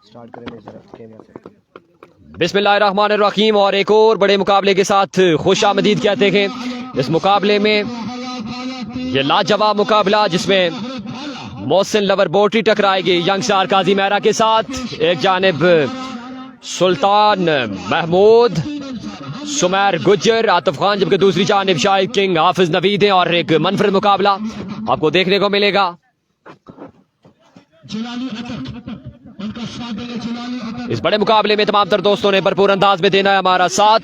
Start करेंगे जरा game से। बिस्मिल्लाहिर्रहमानिर्रहीम। और एक और बड़े मुकाबले के साथ खुशामदीद कहते हैं इस मुकाबले में। ये लाजवाब मुकाबला जिसमें मोहसिन लवरबोटी टकराएगी यंग स्टार काजी मेहरा के साथ। एक जानिब सुल्तान महमूद, सुमैर गुज्जर, आतिफ खान, जबकि दूसरी जानिब शाहिद किंग, हाफिज नवीद हैं। और एक मनफरद मुकाबला आपको देखने को मिलेगा। इस बड़े मुकाबले में तमाम तर दोस्तों ने भरपूर अंदाज में देना है हमारा साथ।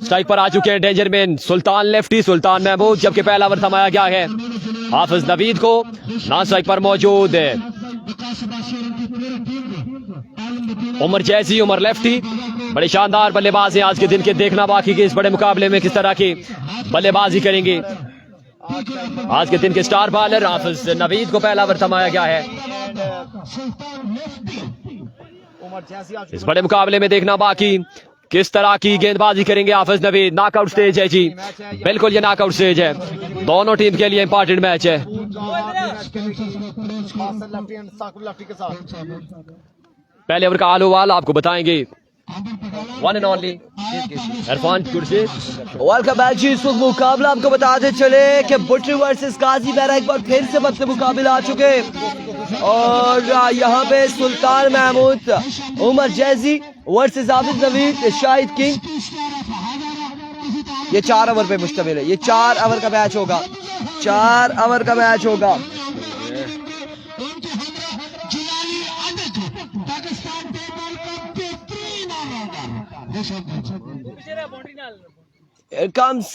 स्ट्राइक पर आ चुके हैं डेंजर मैन सुल्तान लेफ्टी, सुल्तान महमूद, जबकि पहला ओवर थमाया गया है हाफिज नवीद को। नॉन स्ट्राइक पर मौजूद है उमर जैसी, उमर लेफ्टी। बड़े शानदार बल्लेबाज हैं आज के दिन के। देखना बाकी कि इस बड़े मुकाबले में किस तरह की बल्लेबाजी करेंगे आज के दिन के स्टार बॉलर। हाफिज नवीद को पहला ओवर थमाया गया है। इस बड़े मुकाबले में देखना बाकी किस तरह की गेंदबाजी करेंगे हाफिज नवीद। नॉकआउट स्टेज है जी, बिल्कुल ये नॉकआउट स्टेज है। दोनों टीम के लिए इंपॉर्टेंट मैच है। पहले ओवर का आल ओवल आपको बताएंगे वन एंड ओनली इरफान कुर्सी। वेलकम बैक जी। इस वक्त मुकाबला आपको बताते चले कि बुटरी वर्सेस काजी मेहरा एक बार फिर से वक्त मुकाबला आ चुके हैं। और यहाँ पे सुल्तान महमूद, उमर जैजी वर्सेस हाफिज नवीद, शाहिद किंग। ये 4 ओवर पे मुश्तमिल है। ये 4 ओवर का मैच होगा, 4 ओवर का मैच होगा। Here comes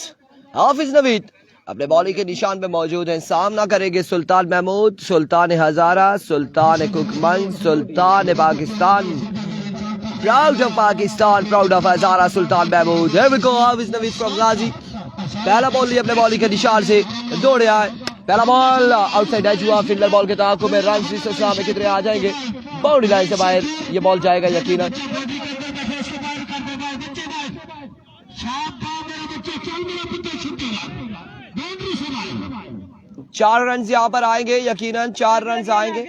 हाफिज नवीद अपने बॉलिंग के निशान पे मौजूद हैं। सामना करेंगे Sultan Mahmood, Sultan Hazara, Sultan Kukman, Sultan Pakistan. Proud of Pakistan, proud of Hazara, Sultan Mahmood. Here we go, Hafiz Naveed from Ghazi. पहला बॉल लिया अपने बॉलिंग के निशान से, दौड़े आए। पहला बॉल आउटसाइड एज हुआ। फील्डर बॉल के ताक़ुब में रन में कितने आ जाएंगे? बाउंड्री लाइन से बाहर ये बॉल जाएगा यकीनन। 4 रन यहाँ पर आएंगे यकीनन, 4 रन आएंगे।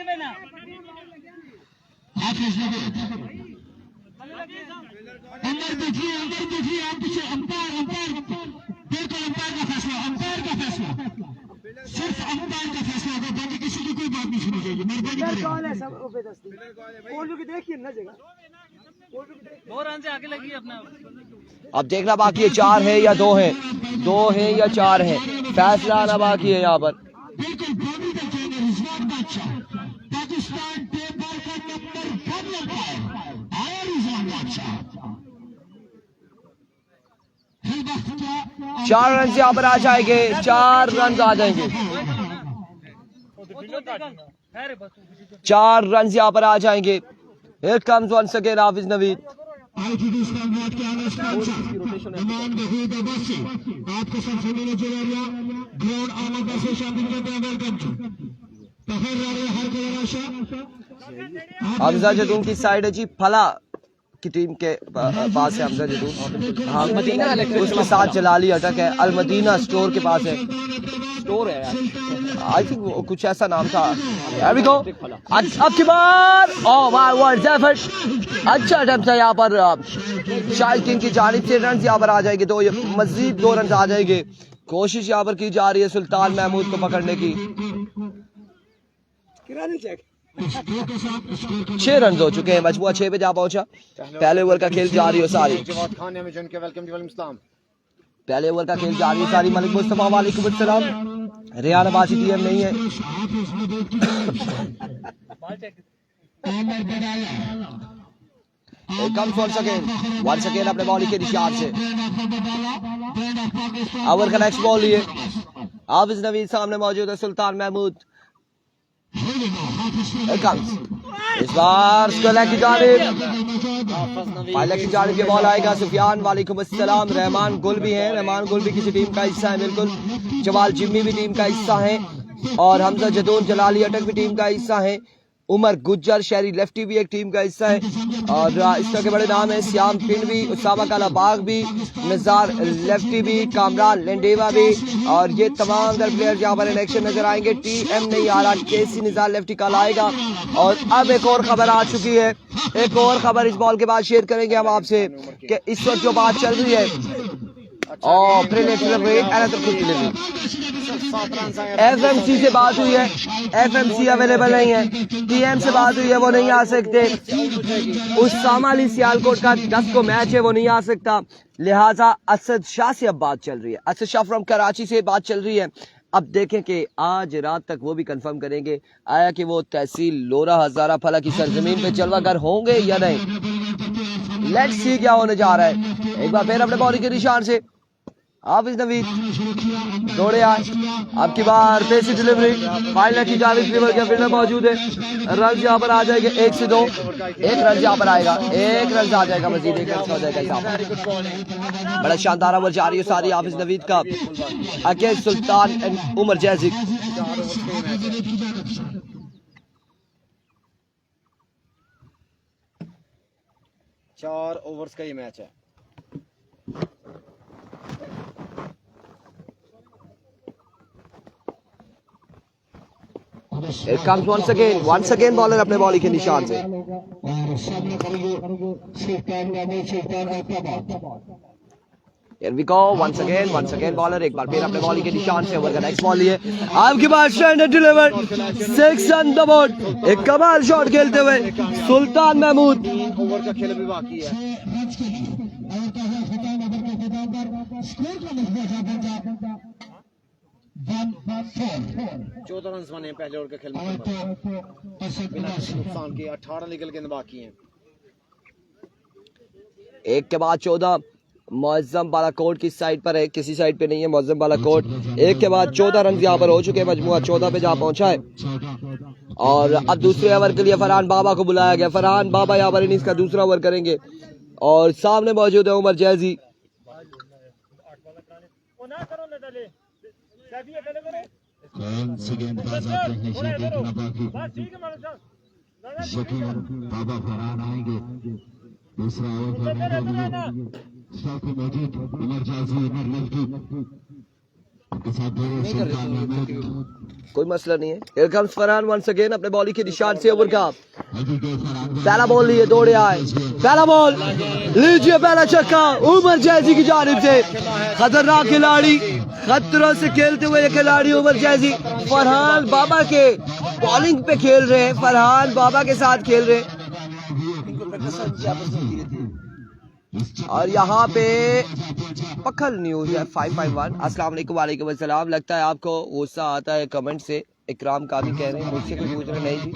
अब देखना बाकी है 4 है या 2 है, 2 है या 4 है, फैसला आना बाकी है यहाँ पर। चार रन यहाँ पर आ जाएंगे, 4 रन आ जाएंगे, 4 रन यहाँ पर आ जाएंगे। Here comes once again हाफिज नवीद। हमजा जदून की साइड है जी, फला की टीम के पास है हमजा जदून। हाँ, उसके साथ जलाली अटक है, अलमदीना स्टोर के पास है, स्टोर है आई थिंक कुछ ऐसा नाम था। अब की बार अच्छा अटेम्प्ट है यहाँ पर शाहिद किंग की जानिब से। रन यहाँ पर आ जाएंगे, तो मजीद 2 रन आ जाएंगे। कोशिश यहाँ पर की जा रही है सुल्तान महमूद को पकड़ने की। 6 रन हो चुके हैं, मजमुआ 6 पे जा पहुंचा। पहले ओवर का खेल जारी है सारी, पहले ओवर का खेल जारी है सारी। मलिक मुस्तफा वालेकुम अस्सलाम। रियान अब्बासी टीएम नहीं है। once again अपने बॉलिंग के निशान से ओवर का नेक्स्ट बॉल लिए हाफिज नवीद, सामने मौजूद है सुल्तान महमूद। इस बार की जानिब ये बॉल आएगा। सुफियान वालेकुम अस्सलाम। रहमान गुल भी हैं, रहमान गुल भी किसी टीम का हिस्सा है, बिल्कुल। जवाल जिम्मी भी टीम का हिस्सा है, और हमजा जदून जलाली अटक भी टीम का हिस्सा है। उमर गुज्जर शहरी लेफ्टी भी एक टीम का हिस्सा है और इस तरह के बड़े नाम है श्याम पिंड भी, उसामा काला बाग भी, नजार लेफ्टी भी, कामरान लेंडेवा भी और ये तमाम प्लेयर यहाँ पर इलेक्शन नजर आएंगे। टीएम नहीं आ रहा, केसी निजार लेफ्टी कल आएगा। और अब एक और खबर आ चुकी है, एक और खबर इस बॉल के बाद शेयर करेंगे हम आपसे कि इस वक्त जो बात चल रही है एफएमसी से बात हुई है, एफएमसी अवेलेबल नहीं है, टीएम से बात हुई है वो नहीं आ सकते, उसामा अली सियालकोट का 10 को मैच है वो नहीं आ सकता, लिहाजा असद शाह से अब बात चल रही है, असद शाह फ्रॉम कराची से बात चल रही है। अब देखें कि आज रात तक वो भी कंफर्म करेंगे आया कि वो तहसील लोरा हजारा फला की सरजमीन पे जलवागर होंगे या नहीं। लेट्स सी क्या होने जा रहा है। एक बार फिर अपने बॉलिंग के निशान से हाफिज नवीद दौड़े आए, आपकी बार पेसी डिलीवरी, फाइनल की जावेद फीवर का फील्डर मौजूद है, रन यहाँ पर आ जाएगा 1 से 2, 1 रन यहाँ पर आएगा, 1 रन आ जाएगा, मजीद 1 रन हो जाएगा। बड़ा शानदार ओवर जारी है सारी हाफिज नवीद का अगेंस्ट सुल्तान एंड उमर जैजी। 4 ओवर्स का ये मैच है। It comes once again bowler अपने बॉलिंग के निशान से। Here we go once again bowler एक बार फिर अपने बॉलिंग के निशान से ओवर का नेक्स्ट बॉल लिए आपके पास standard deliver 6 on the board. एक कमाल शॉट खेलते हुए सुल्तान महमूद। ओवर का खेल भी बाकी है। 14 रन बने पहले ओवर के खेल में, बिना किसी नुकसान के 18 निकल के बाकी हैं। एक के बाद 14 मुअज्जम बालाकोट की साइड पर है, किसी साइड पे नहीं है मुअज्जम बालाकोट। एक के बाद 14 रन यहाँ पर हो चुके हैं, मजमुआ 14 पे जहाँ पहुंचा है। और अब दूसरे ओवर के लिए फरहान बाबा को बुलाया गया। फरहान बाबा यहाँ पर इनिंग्स का दूसरा ओवर करेंगे और सामने मौजूद है उमर जैजी। बाबा फरहान आएंगे, दूसरा ओवर कोई मसला नहीं है। Here comes Farhan once again अपने बॉलिंग के निशान से ओवर का पहला बॉल लिए दौड़े आए, पहला बॉल लीजिए, पहला छक्का उमर जैजी की जानिब से। खतरनाक खिलाड़ी, खतरों से खेलते हुए ये खिलाड़ी उमर जैजी फरहान बाबा के बॉलिंग पे खेल रहे हैं, फरहान बाबा के साथ खेल रहे हैं। और यहाँ पे पखल न्यूज है 551। अस्सलाम वालेकुम। वालेकुम अस्सलाम। लगता है आपको गुस्सा आता है कमेंट से, इकराम का भी कह रहे हैं, मुझसे कोई पूछ रहे नहीं जी।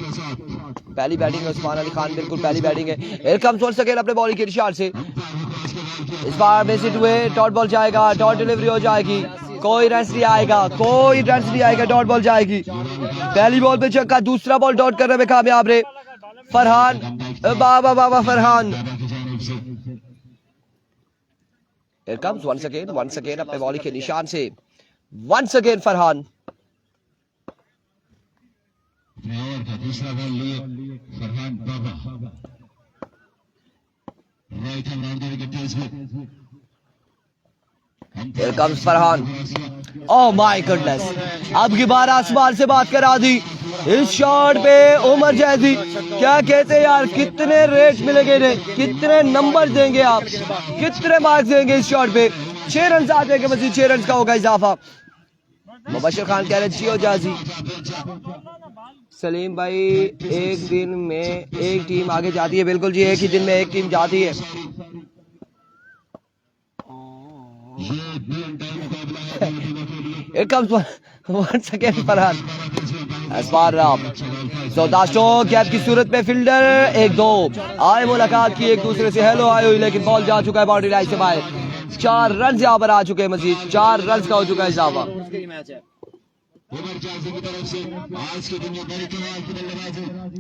पहली बैटिंग है उस्मान अली खान, बिल्कुल पहली बैटिंग है। हियर कम्स वंस अगेन अपने बॉलिंग के निशान से। इस बार बेसिड हुए डॉट बॉल जाएगा, डॉट डिलीवरी हो जाएगी, कोई रन नहीं आएगा, कोई रन नहीं आएगा, डॉट बॉल जाएगी। पहली बॉल पे छक्का, दूसरा बॉल डॉट करने में कामयाब रहे Farhan Baba Baba Farhan. Here comes once again अपने बॉलिंग के निशान से once again फरहान। दूसरा बॉल लिए Farhan Baba, right hand rounder के तेज में। Here comes Farhan. Oh my goodness, अब की बार आसमान से बात करा दी इस शॉट पे उमर जैजी। क्या कहते हैं यार, कितने रेट मिलेंगे इन्हें, कितने नंबर देंगे आप, कितने मार्क्स देंगे इस शॉट पे। 6 रन आ जाएंगे, मजीद 6 रन का होगा इजाफा। मुबशिर खान कह रहे जियो जाजी। सलीम भाई एक दिन में एक टीम आगे जाती है, बिल्कुल जी, एक ही दिन में एक टीम जाती है। Here comes once again Farhan. Gap की सूरत में फील्डर 1-2 आए, मुलाकात की एक दूसरे से, हेलो आए हुई, लेकिन बॉल जा चुका है बाउंड्री लाइन से बाहर। 4 रन यहाँ पर आ चुके हैं, मजीद 4 रन का हो चुका है इजाफा।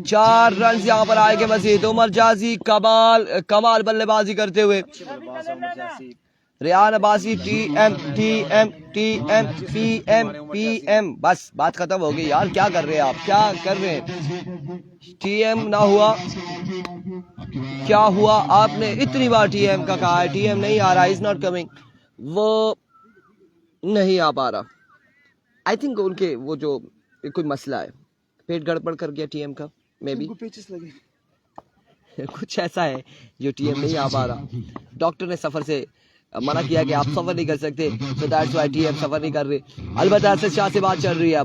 4 रन यहाँ पर आएंगे मजीद। उमर जाजी कमाल बल्लेबाजी करते हुए Riyan Abbasi TM TM TM PM PM। बस बात खत्म हो गई यार, क्या कर रहे हैं आप, क्या कर रहे हैं? TM ना हुआ, क्या हुआ? आपने इतनी बार TM का कहा है, TM नहीं आ रहा, इज नॉट कमिंग, वो नहीं आ पा रहा। आई थिंक उनके वो जो कोई मसला है, पेट गड़बड़ कर गया TM का, मे बी कुछ ऐसा है जो TM नहीं आ पा रहा। डॉक्टर ने सफर से मना किया कि आप सफर नहीं कर सकते, तो दैट्स व्हाई TM सफर नहीं कर रहे। अलबत्ता असद शाह से बात चल रही है।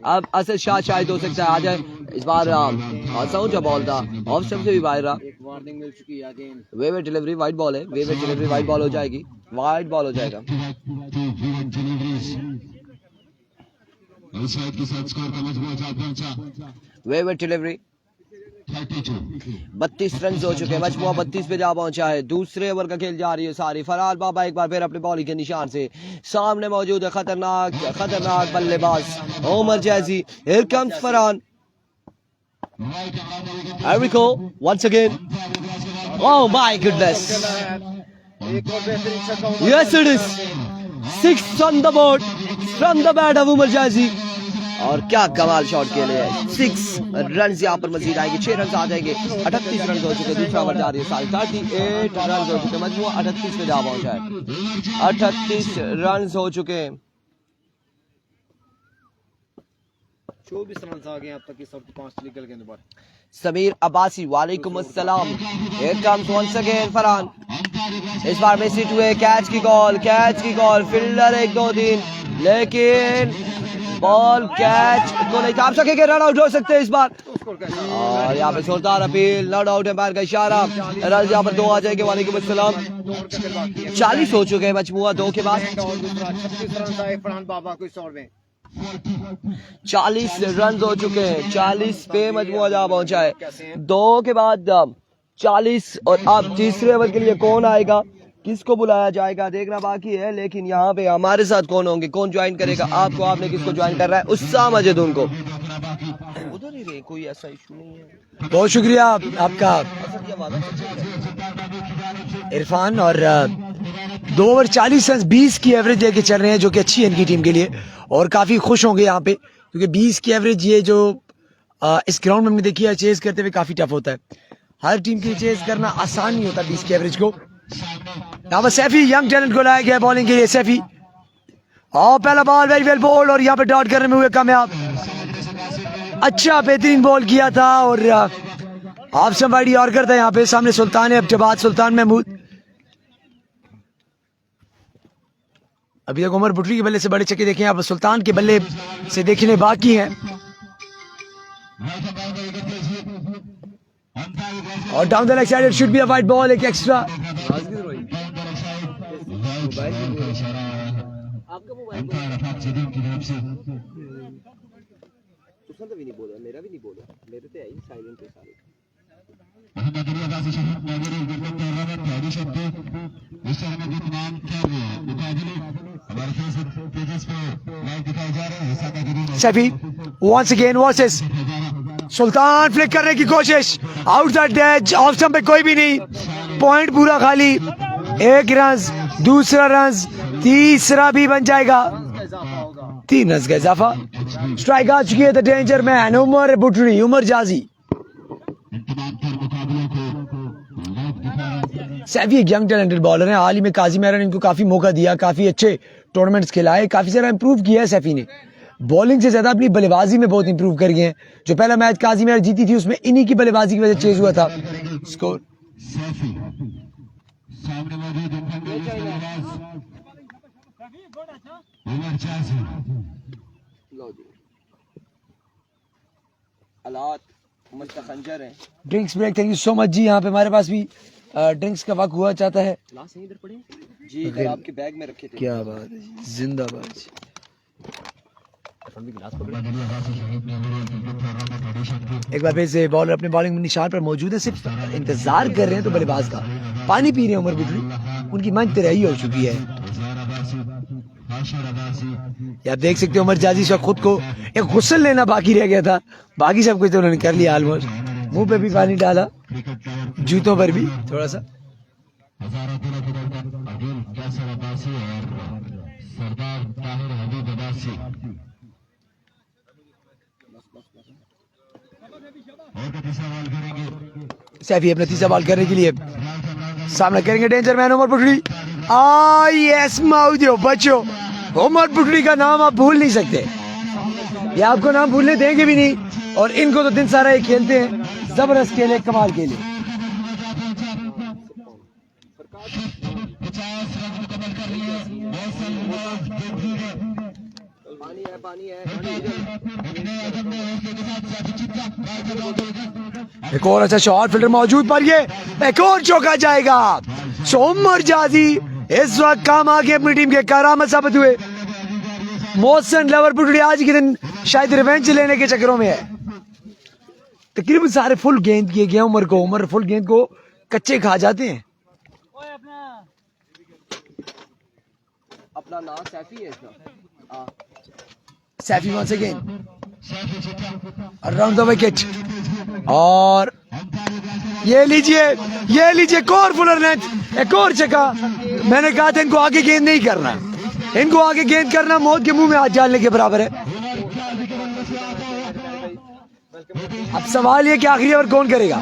अब असद शाह शायद हो सकता है आ जाए इस बार। साउंड जो बॉल था ऑफ स्टंप से भी बाहर रहा। एक वार्निंग मिल चुकी है अगेन। वेवे डिलीवरी वाइड बॉल है, वेवे डिलीवरी वाइड बॉल हो जाएगी, वाइड बॉल हो जाएगा। वेवे डिलीवरी 32 रन हो चुके हैं, मजमुआ 32 पे जा पहुंचा है। दूसरे ओवर का खेल जारी है सारी। फरहान बाबा एक बार फिर अपने बॉलिंग के निशान से सामने मौजूद है खतरनाक बल्लेबाज उमर जैसी। हियर कम्स फरहान, एरिको once again, oh my goodness, एक और बेहतरीन छक्का। yes it is 6 on the board from the bat of Umar जैसी। और क्या कमाल शॉट खेले हैं। 6 रन यहाँ पर मजीद आएंगे, 6 रन आ जाएंगे। 38 रन हो चुके, दूसरा ओवर जारी है सारी। 38 रन हो चुके, मजमूआ 38 पे जा पहुंचा है। 38 रन हो चुके हैं। 24 रन आ गए अब तक इस वक्त 5 लीगल गेंद पर। समीर अब्बासी वालेकुम अस्सलाम। Here comes once again Farhan, इस बार मिस हिट हुए। कैच की कॉल, फील्डर 1 2 3, लेकिन बॉल कैच को नहीं थाम सकेंगे, रन आउट हो सकते हैं इस बार। और यहाँ पे सुल्तान अपील, नॉट आउट एम्पायर का इशारा। रन यहाँ पर 2 आ जाएंगे। वालेकुम अस्सलाम। 40 हो चुके हैं मजमुआ 2 के बाद। 36 रन आए फरहान बाबा को इस ओवर में। 40 रन हो चुके हैं, 40 पे मजमुआ जा पहुंचा है 2 के बाद 40। और अब तीसरे ओवर के लिए कौन आएगा, किसको बुलाया जाएगा देखना बाकी है। लेकिन यहाँ पे हमारे साथ कौन होंगे, कौन ज्वाइन करेगा आपको, आपने किसको ज्वाइन कर रहा है? उस्साम मजदून को। उधर ही रहे, कोई ऐसा इशू नहीं है। बहुत शुक्रिया आपका इरफान। और 2 ओवर 40 रन 20 की एवरेज लेके चल रहे हैं, जो कि अच्छी है इनकी टीम के लिए। और काफी खुश होंगे यहाँ पे, क्योंकि 20 की एवरेज ये जो इस ग्राउंड में हमने देखी है, चेज करते हुए काफी टफ होता है। हर टीम के लिए चेज करना आसान नहीं होता 20 की एवरेज को। यहाँ पर सैफी यंग टैलेंट को लाया गया बॉलिंग के लिए। सैफी और पहला बॉल वेरी वेल बॉल्ड, और यहाँ पे डॉट करने में हुए कामयाब। अच्छा बेहतरीन बॉल किया था। और आप सब वाइड यॉर्कर था यहाँ पे। सामने सुल्तान है अब्जबाद, सुल्तान महमूद। अभी तक उमर बुटरी के बल्ले से बड़े छक्के देखे, अब सुल्तान के बल्ले से देखने बाकी हैं। और down the leg side it should be a wide ball, एक एक्स्ट्रा। मेरा भी नहीं बोला, मेरे तो आई साइलेंट है सारे। सैफी once again versus सुल्तान, फ्लिक करने की कोशिश, आउटसाइड एज, ऑफ स्टंप पे कोई भी नहीं, पॉइंट पूरा खाली। 1 रन, दूसरा रन, तीसरा भी बन जाएगा। 3 रन का इजाफा। स्ट्राइक आ चुकी है the danger man Umar Butri, Umar Jaji. Saifi एक यंग टैलेंटेड बॉलर है। हाल ही में काजी मेहरा ने इनको काफी मौका दिया, काफी अच्छे टूर्नामेंट्स खिलाए, काफी सारा इंप्रूव किया है सैफी ने। बॉलिंग से ज्यादा अपनी बल्लेबाजी में बहुत इंप्रूव कर गए हैं। जो पहला मैच काजी मेहरा जीती थी, उसमें इन्हीं की बल्लेबाजी की वजह से चेज हुआ था। स्कोर खंजर है। Drinks break, thank you so much जी। यहाँ पे हमारे पास भी ड्रिंक्स का वक्त हुआ चाहता है जी, इधर आपके बैग में रखे थे। क्या बात है, जिंदाबाद। एक बार फिर से बॉलर अपने बॉलिंग में निशान पर मौजूद है, सिर्फ इंतजार कर रहे हैं तो बल्लेबाज का। पानी पी रहे हैं उमर बुटरी, उनकी मन तेरही हो चुकी है। आप देख सकते हो उमर जाजी से खुद को एक गुस्ल लेना बाकी रह गया था, बाकी सब कुछ तो उन्होंने कर लिया ऑलमोस्ट। मुंह पे भी पानी डाला, जूतों पर भी थोड़ा सा। हजारा दिलों की धड़कन अब्दुल कैसर अब्बासी और सरदार ताहिर हबीब अब्बासी। और का तीसरा बॉल करेंगे सैफी अपना तीसरा बॉल करने के लिए सामना करेंगे डेंजर मैन उमर पुटड़ी। यस माउदियो बच्चों, उमर पुटड़ी का नाम आप भूल नहीं सकते, ये आपको नाम भूलने देंगे भी नहीं। और इनको तो दिन सारा ये खेलते हैं, जबरदस्त खेले, कमाल खेले। 50 रन मुकम्मल कर लिए। पानी है एक और अच्छा शॉट फील्डर मौजूद पर ये एक और चौका जाएगा। उमर जाजी इस वक्त काम आगे अपनी टीम के करामत साबित हुए। मोहसिन लवर पुटड़ी आज के दिन शायद रिवेंज लेने के चक्करों में है। तकरीबन सारे फुल गेंद किए गए उमर को, उमर फुल गेंद को कच्चे खा जाते हैं। अपना नाम सैफी है इसका। Saifi once again around the wicket, और ये लीजिए एक और फुलर नेट, एक और चक्का। मैंने कहा था इनको आगे गेंद नहीं करना, इनको आगे गेंद करना मौत के मुंह में हाथ डालने के बराबर है। अब सवाल ये कि आखिरी ओवर कौन करेगा।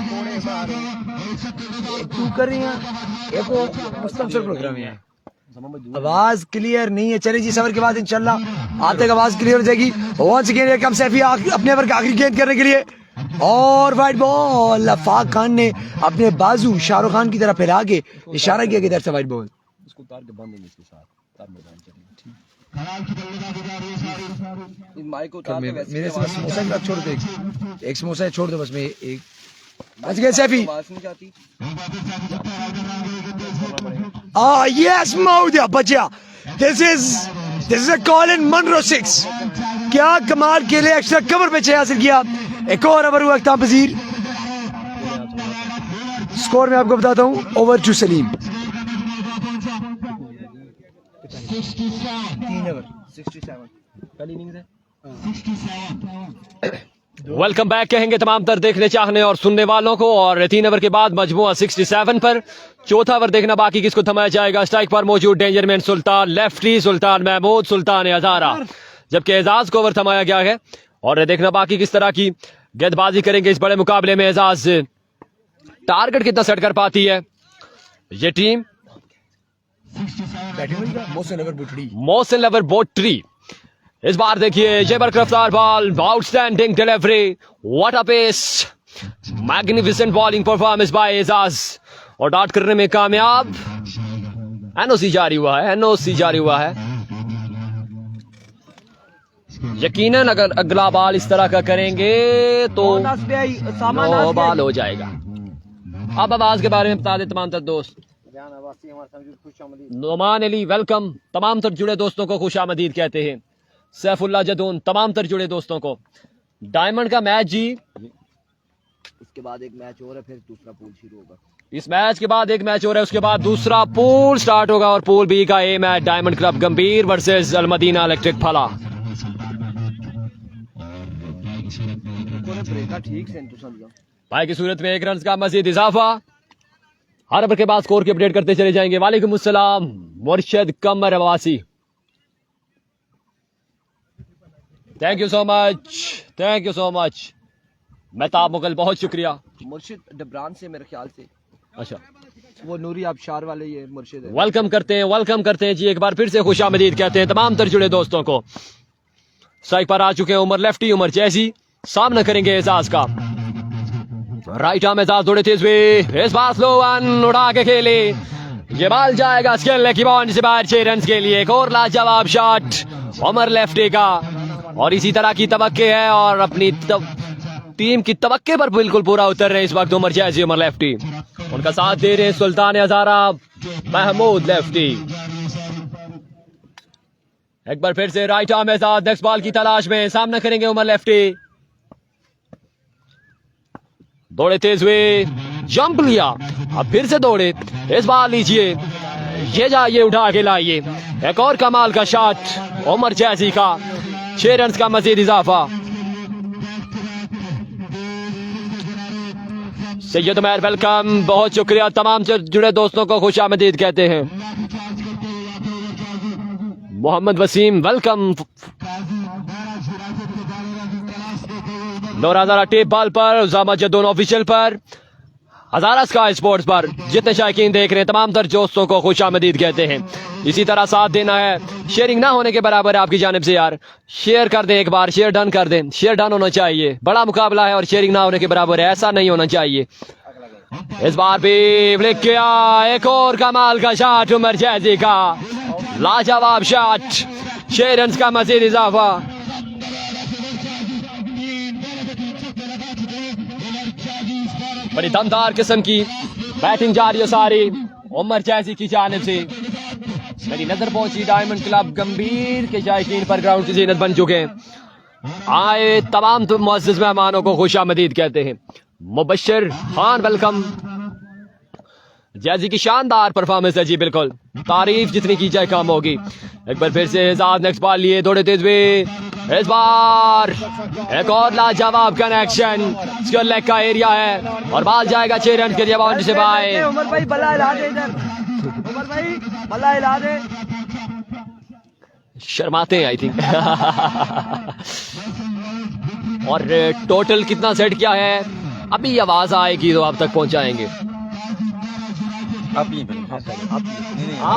तू कर रही है, एक मुस्तंसर प्रोग्राम है। आवाज क्लियर नहीं है। चलिए जी, सफर के बाद इंशाल्लाह आते तक आवाज क्लियर हो जाएगी। वंस अगेन कम सैफी अपने ओवर का आखिरी गेंद करने के लिए, और वाइट बॉल। अफाक खान ने अपने बाजू शाहरुख खान की तरफ फैला के इशारा किया कि इधर से वाइट बॉल। इसको तार के बांध देंगे इसके साथ, तार मैदान चलेंगे। माइक को उतार के वैसे मेरे से बस समोसा ही छोड़ दे, एक समोसा छोड़ दो बस। मैं एक बच गए सैफी। यस माउदिया बचा। This is a call in Munro 6। क्या कमाल खेले, एक्स्ट्रा कवर पे 6 हासिल किया। एक और ओवर हुआ अख्ताम पजीर। स्कोर में आपको बताता हूँ, over to Saleem 67 welcome back कहेंगे तमाम तर देखने चाहने और सुनने वालों को। और 3 ओवर के बाद मजमुआ 67 पर। चौथा ओवर देखना बाकी, किसको थमाया जाएगा। स्ट्राइक पर मौजूद डेंजरमैन सुल्तान, लेफ्टी सुल्तान महमूद, सुल्तान हजारा, जबकि एजाज को ओवर थमाया गया है। और देखना बाकी किस तरह की गेंदबाजी करेंगे इस बड़े मुकाबले में। एजाज टारगेट कितना सेट कर पाती है ये टीम। मोहसिन लवर बोटरी इस बार देखिए, जेबर रफ्तार ball, outstanding delivery, what a pace, magnificent bowling performance by Ejaz, और डॉट करने में कामयाब। एनओसी जारी हुआ है। यकीनन अगर अगला बॉल इस तरह का करेंगे तो 9 बॉल हो जाएगा। अब आवाज के बारे में बता दे तमाम तर दोस्त। नोमान अली वेलकम, तमाम तर जुड़े दोस्तों को खुशामदीद कहते हैं। सैफुल्लाह जदून, तमाम तर जुड़े दोस्तों को। डायमंड का मैच जी, इसके बाद एक मैच और है, फिर दूसरा पूल शुरू होगा। इस मैच के बाद एक मैच और है, उसके बाद दूसरा पूल स्टार्ट होगा। और पूल बी का ए मैच डायमंड क्लब गंभीर वर्सेस अलमदीना इलेक्ट्रिक फला। भाई की सूरत में 1 रन का मजीद इजाफा। हर ओवर के बाद स्कोर की अपडेट करते चले जाएंगे। वालेकुम अस्सलाम Murshad Qamar Abbasi, thank you so much. Mehtab Mughal बहुत शुक्रिया। मुर्शिद डबरान से मेरे ख्याल से, अच्छा वो नूरी आबशार वाले ये मुर्शिद है। वेलकम करते हैं जी, एक बार फिर से खुशामदीद कहते हैं तमाम तर जुड़े दोस्तों को। स्ट्राइक पर आ चुके हैं उमर लेफ्टी, उमर जैसी सामना करेंगे एजाज का। राइट आर्म एजाज दौड़े तेज हुए, इस बार स्लो वन उड़ा के खेले, ये बॉल जाएगा स्केल की बाउंड्री से बाहर 6 रन के लिए। एक और लाजवाब शॉट उमर लेफ्टी का, और इसी तरह की तवक्के है और अपनी टीम की तवक्के पर बिल्कुल पूरा उतर रहे हैं इस वक्त उमर जैसी, उमर लेफ्टी। उनका साथ दे रहे हैं सुल्तान हजारा, महमूद लेफ्टी। एक बार फिर से right arm Ejaz next ball की तलाश में, सामना करेंगे उमर लेफ्टी। दौड़े तेज हुए, जंप लिया, अब फिर से दौड़े, इस बार लीजिए, ये जाइए उठा के लाइए। एक और कमाल का शॉट उमर जैसी का, 6 रन का मजीद इजाफा। सैयद उमर वेलकम, बहुत शुक्रिया। तमाम जुड़े दोस्तों को खुशामदीद कहते हैं। मोहम्मद वसीम वेलकम। नूर हज़ारा टेप बॉल पर, उसामा जद्दून ऑफिशियल पर, हज़ारा स्काई स्पोर्ट्स पर जितने शायकीन देख रहे हैं तमाम तर दोस्तों को खुशामदीद कहते हैं। इसी तरह साथ देना है, शेयरिंग ना होने के बराबर है आपकी जानिब से यार। शेयर कर दें, एक बार शेयर डन कर दें। शेयर डन होना चाहिए, बड़ा मुकाबला है और शेयरिंग ना होने के बराबर है, ऐसा नहीं होना चाहिए। इस बार भी ब्लिक किया, एक और कमाल का शॉट उमर जैजी का, लाजवाब शॉट, 6 रन का मजीद इजाफा। बड़ी दमदार किस्म की बैटिंग जारी है सारी उमर जैसी की जानिब से। मेरी नजर पहुंची डायमंड क्लब गंभीर के शायकीन पर ग्राउंड की जीनत बन चुके हैं। आए तमाम मुअज़्ज़िज़ मेहमानों को खुशामदीद कहते हैं। मुबश्शिर खान वेलकम। जैसी की शानदार परफॉर्मेंस है जी, बिल्कुल तारीफ जितनी की जाए कम होगी। एक बार फिर से एजाज नेक्स्ट बॉल लिए, दौड़े तेज हुए, इस बार एक और लाजवाब कनेक्शन, इसका लेग का एरिया है और बॉल जाएगा 6 रन के लिए बाउंड्री से बाहर। उमर भाई बल्ला हिला दे इधर, उमर भाई बल्ला हिला दे। शर्माते हैं आई थिंक। और टोटल कितना सेट किया है, अभी आवाज आएगी तो आप तक पहुंचाएंगे। आप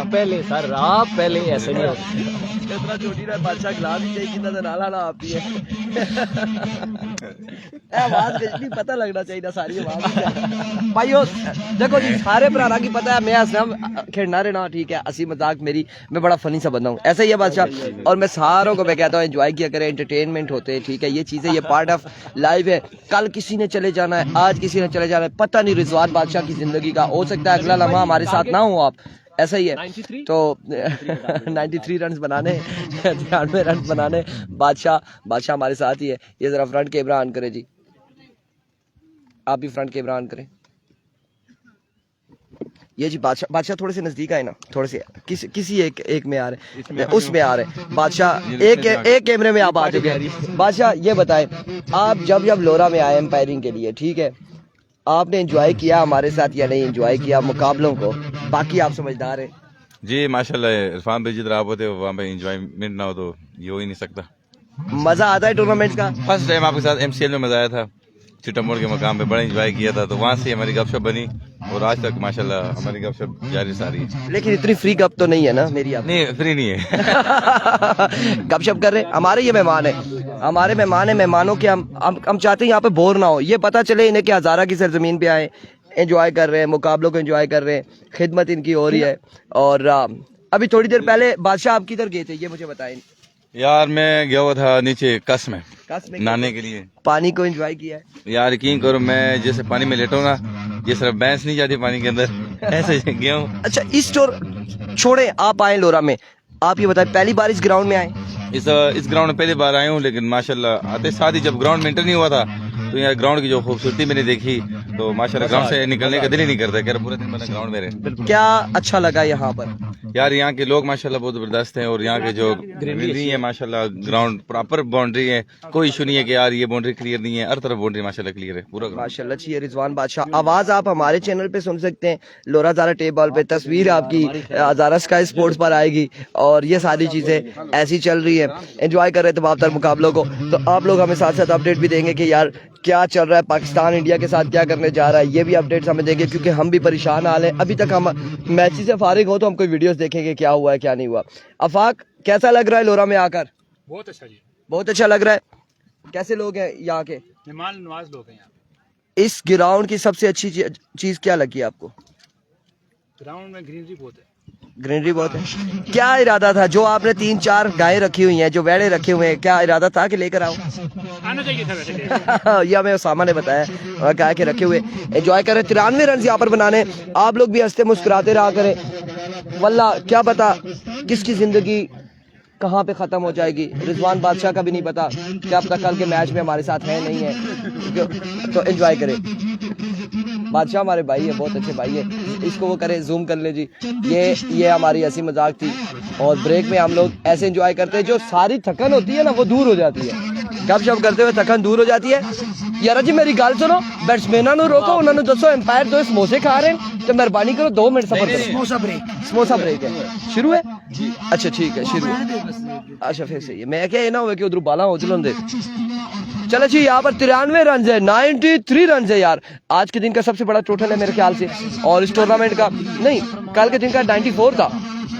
पहले सर, आप पहले, ऐसे नहीं होता। इतना छोटी ना बादशाह गिलास ही चाहिए, कितना नाला ना आप ही है। आवाज कितनी पता लगना चाहिए ना, सारी आवाज भाइयों देखो जी, सारे भराना की पता है मैं असलम खेड़ना रहना, ठीक है, हंसी मजाक मेरी, मैं बड़ा फनी सा बंदा हूँ, ऐसा ही है बादशाह। और मैं सारों को मैं कहता हूँ एंजॉय किया करें, एंटरटेनमेंट होते हैं, ठीक है, ये चीजें, ये पार्ट ऑफ लाइफ है। कल किसी ने चले जाना है, आज किसी ने चले जाना है, पता नहीं रिजवान बादशाह की जिंदगी का, हो सकता है अगला लम्हा हमारे साथ ना हो आप, ऐसा ही है। 93? तो 93 रन बनाने, 93 रन बनाने, बादशाह हमारे साथ ही है। ये जरा फ्रंट कैमरा ऑन करे जी, आप भी फ्रंट कैमरा ऑन करें। ये जी बादशाह थोड़े से नजदीक आए ना, थोड़े से किसी एक में आ रहे, उसमें आ रहे। बादशाह एक कैमरे में आप आ चुके हैं। बादशाह ये बताएं, आप जब लोरा में आए एम्पायरिंग के लिए, ठीक है, आपने एंजॉय किया हमारे साथ या नहीं एंजॉय किया मुकाबलों को? बाकी आप समझदार हैं जी, माशाल्लाह। इरफान भाई जिधर आप होते हो वहाँ पे एंजॉयमेंट ना हो तो ये हो ही नहीं सकता। मजा आता है टूर्नामेंट का? फर्स्ट टाइम आपके साथ MCL में मजा आया था, चिट्टा के मकाम पे बड़ा एंजॉय किया था, तो वहाँ से हमारी गपशप बनी और आज तक माशाल्लाह हमारी गपशप जारी सारी है। लेकिन इतनी फ्री गप तो नहीं है ना मेरी आप? नहीं, फ्री नहीं है। गपशप कर रहे हैं। हमारे ये मेहमान है, हमारे मेहमान है, मेहमानों के हम चाहते हैं यहाँ पे बोर ना हो, ये पता चले इन्हें कि हज़ारा की सरजमीन पे आए, एंजॉय कर रहे हैं, मुकाबलों को एंजॉय कर रहे हैं, खिदमत इनकी हो रही है। और अभी थोड़ी देर पहले बादशाह आप किधर गए थे, ये मुझे बताएं। यार मैं गया हुआ था नीचे कस में नहाने के लिए। पानी को एंजॉय किया है? यार यकीन करो, मैं जैसे पानी में लेटूंगा ये सिर्फ भैंस नहीं जाती पानी के अंदर, ऐसे गया हूँ। अच्छा, इस छोड़े, आप आए लोरा में, आप ये बताएं पहली बार इस ग्राउंड में आए? इस ग्राउंड में पहली बार आया हूँ, लेकिन माशाल्लाह आते साथ ही जब ग्राउंड में एंटर नहीं हुआ था तो यहाँ ग्राउंड की जो खूबसूरती मैंने देखी तो माशाल्लाह ग्राउंड से निकलने का दिल ही नहीं करता, कह रहा पूरा दिन मैंने ग्राउंड में रहे। क्या अच्छा लगा यहाँ पर? यार यहाँ के लोग माशाल्लाह बहुत जबरदस्त हैं और यहाँ के जो ग्रीनरी है माशाल्लाह, ग्राउंड प्रॉपर बाउंड्री है, कोई इशू नहीं है कि यार ये बाउंड्री क्लियर नहीं है, हर तरफ बाउंड्री माशाल्लाह क्लियर है पूरा माशाल्लाह। अच्छी है रिजवान बादशाह। आवाज आप हमारे चैनल पे सुन सकते हैं, लोरा हज़ारा टेप बॉल पे, तस्वीर आपकी हज़ारा स्काई स्पोर्ट्स पर आएगी और ये सारी चीजें ऐसी चल रही है। एंजॉय कर रहे थे तमाम मुकाबलों को, तो आप लोग हमें साथ साथ अपडेट भी देंगे कि यार क्या चल रहा है, पाकिस्तान इंडिया के साथ क्या करने जा रहा है, ये भी अपडेट्स हमें देंगे, क्योंकि हम भी परेशान हाल हैं। अभी तक हम मैच से फारिग हो तो हम कोई वीडियोस देखेंगे क्या हुआ है क्या नहीं हुआ। अफाक, कैसा लग रहा है लोरा में आकर? बहुत अच्छा जी, बहुत अच्छा लग रहा है। कैसे लोग हैं यहाँ के? मेहमान नवाज लोग हैं यहाँ। इस ग्राउंड की सबसे अच्छी चीज क्या लगी आपको? ग्राउंड में ग्रीनरी बहुत है। ग्रीनरी बहुत है। क्या इरादा था, जो आपने 3-4 गायें रखी हुई हैं, जो वेड़े रखे हुए हैं, क्या इरादा था कि लेकर आओ? आना चाहिए था वैसे। ये हमें उसामा ने बताया, और कहा कि रखे हुए एंजॉय करें। 93 रन यहाँ पर बनाने, आप लोग भी हंसते मुस्कुराते रहा करें। वल्ला क्या पता किसकी जिंदगी कहाँ पे खत्म हो जाएगी, रिजवान बादशाह का भी नहीं पता, क्या पता कल के मैच में हमारे साथ है नहीं है। तो एंजॉय करें। बादशाह हमारे भाई है, बहुत अच्छे भाई है, इसको वो करें, जूम कर ले जी। ये हमारी हंसी मजाक थी और ब्रेक में हम लोग ऐसे एंजॉय करते हैं, जो सारी थकन होती है ना वो दूर हो जाती है। गप शप करते हुए थकन दूर हो जाती है। यार जी मेरी गल सुनो, बैट्समैना नु रोको, उन्होंने दसो एम्पायर दो समोसे खा रहे हैं तो मेहरबानी करो 2 मिनट सफर करो। समोसा ब्रेक है, शुरू है अच्छा ठीक है शुरू है। अच्छा फिर सही है, मैं क्या ये ना हो कि उधर बाला हो चलो दे। चलो जी यहाँ पर 93 रन है, 93 रन है यार। आज के दिन का सबसे बड़ा टोटल है मेरे ख्याल से, और इस टूर्नामेंट का नहीं, कल के दिन का 94 था,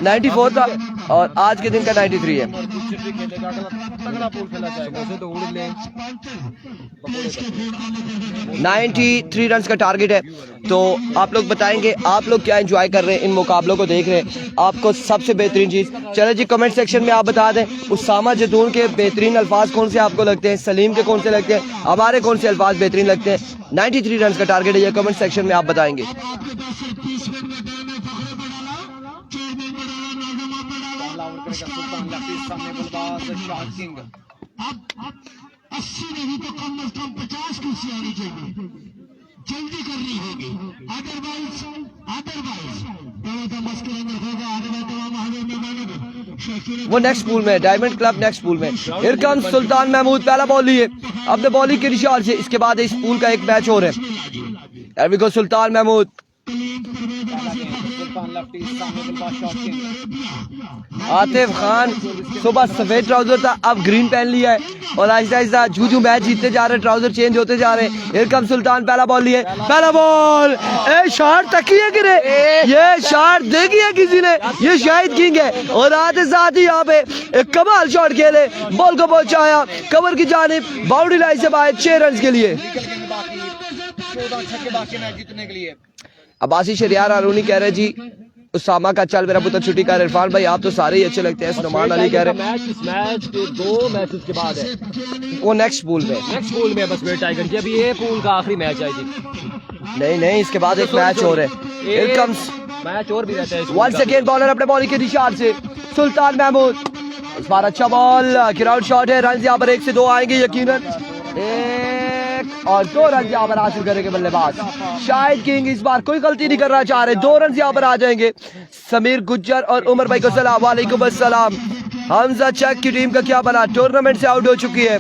94 था और आज के दिन का 93 है। 93 रन का टारगेट है। तो आप लोग बताएंगे आप लोग क्या एंजॉय कर रहे हैं इन मुकाबलों को देख रहे हैं, आपको सबसे बेहतरीन चीज़। चलो जी कमेंट सेक्शन में आप बता दें उसामा जदून के बेहतरीन अल्फाज कौन से आपको लगते हैं, सलीम के कौन से लगते हैं, हमारे कौन से अल्फाज बेहतरीन लगते हैं। 93 रन का टारगेट है, ये कमेंट सेक्शन में आप बताएंगे। जल्दी करनी होगी, अदरवाइज वो नेक्स्ट पूल में, डायमंड क्लब नेक्स्ट पूल में। हियर कम्स सुल्तान महमूद, पहला बॉल लिए अपने बॉलिंग के निशान से। इसके बाद इस पूल का एक मैच हो रहा है। Here we go, सुल्तान महमूद। आतिफ खान सुबह सफेद ट्राउजर था, अब ग्रीन पहन लिया है और आहिस्ता आहिस्ता जू मैच जीतते जा रहे हैं, ट्राउजर चेंज होते जा रहे हैं। हियर कम सुल्तान, पहला बॉल लिए, पहला बॉल, ए शॉट तकिए गिरे, ये शॉट देखी है किसी ने, ये शाहिद किंग है। और आते साथ ही यहाँ पे एक कमाल शॉट खेले, बॉल को पहुंचाया कवर की जानिब, बाउंड्री लाइन से बाहर 6 रन के लिए। 14 छक्के बाकी मैच जीतने के लिए। अब्बासी शरियार हारूनी कह रहे जी उसामा का चल मेरा पुत्र छुट्टी कर। इरफान भाई आप तो सारे ही अच्छे लगते हैं। सलमान अली कह रहे हैं मैच के 2 मैचेस के बाद है, वो नेक्स्ट पूल में बस वेट टाइगर की अभी ये पूल का आखिरी मैच आई थी। नहीं इसके बाद एक मैच हो रहा है। हियर कम्स मैच और भी रहता है। वंस अगेन बॉलर अपने बॉलिंग के निशान से सुल्तान महमूद। इस बार अच्छा बॉल, ग्राउंड शॉट है, रन यहाँ पर 1 से 2 आएंगे यकीनन। 1 और 2 रन यहाँ पर हासिल करेंगे बल्लेबाज शाहिद किंग। इस बार कोई गलती नहीं करना चाह रहे, 2 रन यहाँ पर आ जाएंगे। समीर गुज्जर और उमर भाई को सलाम, वालेकुम अस्सलाम। हमजा चक की टीम का क्या बना, टूर्नामेंट से आउट हो चुकी है,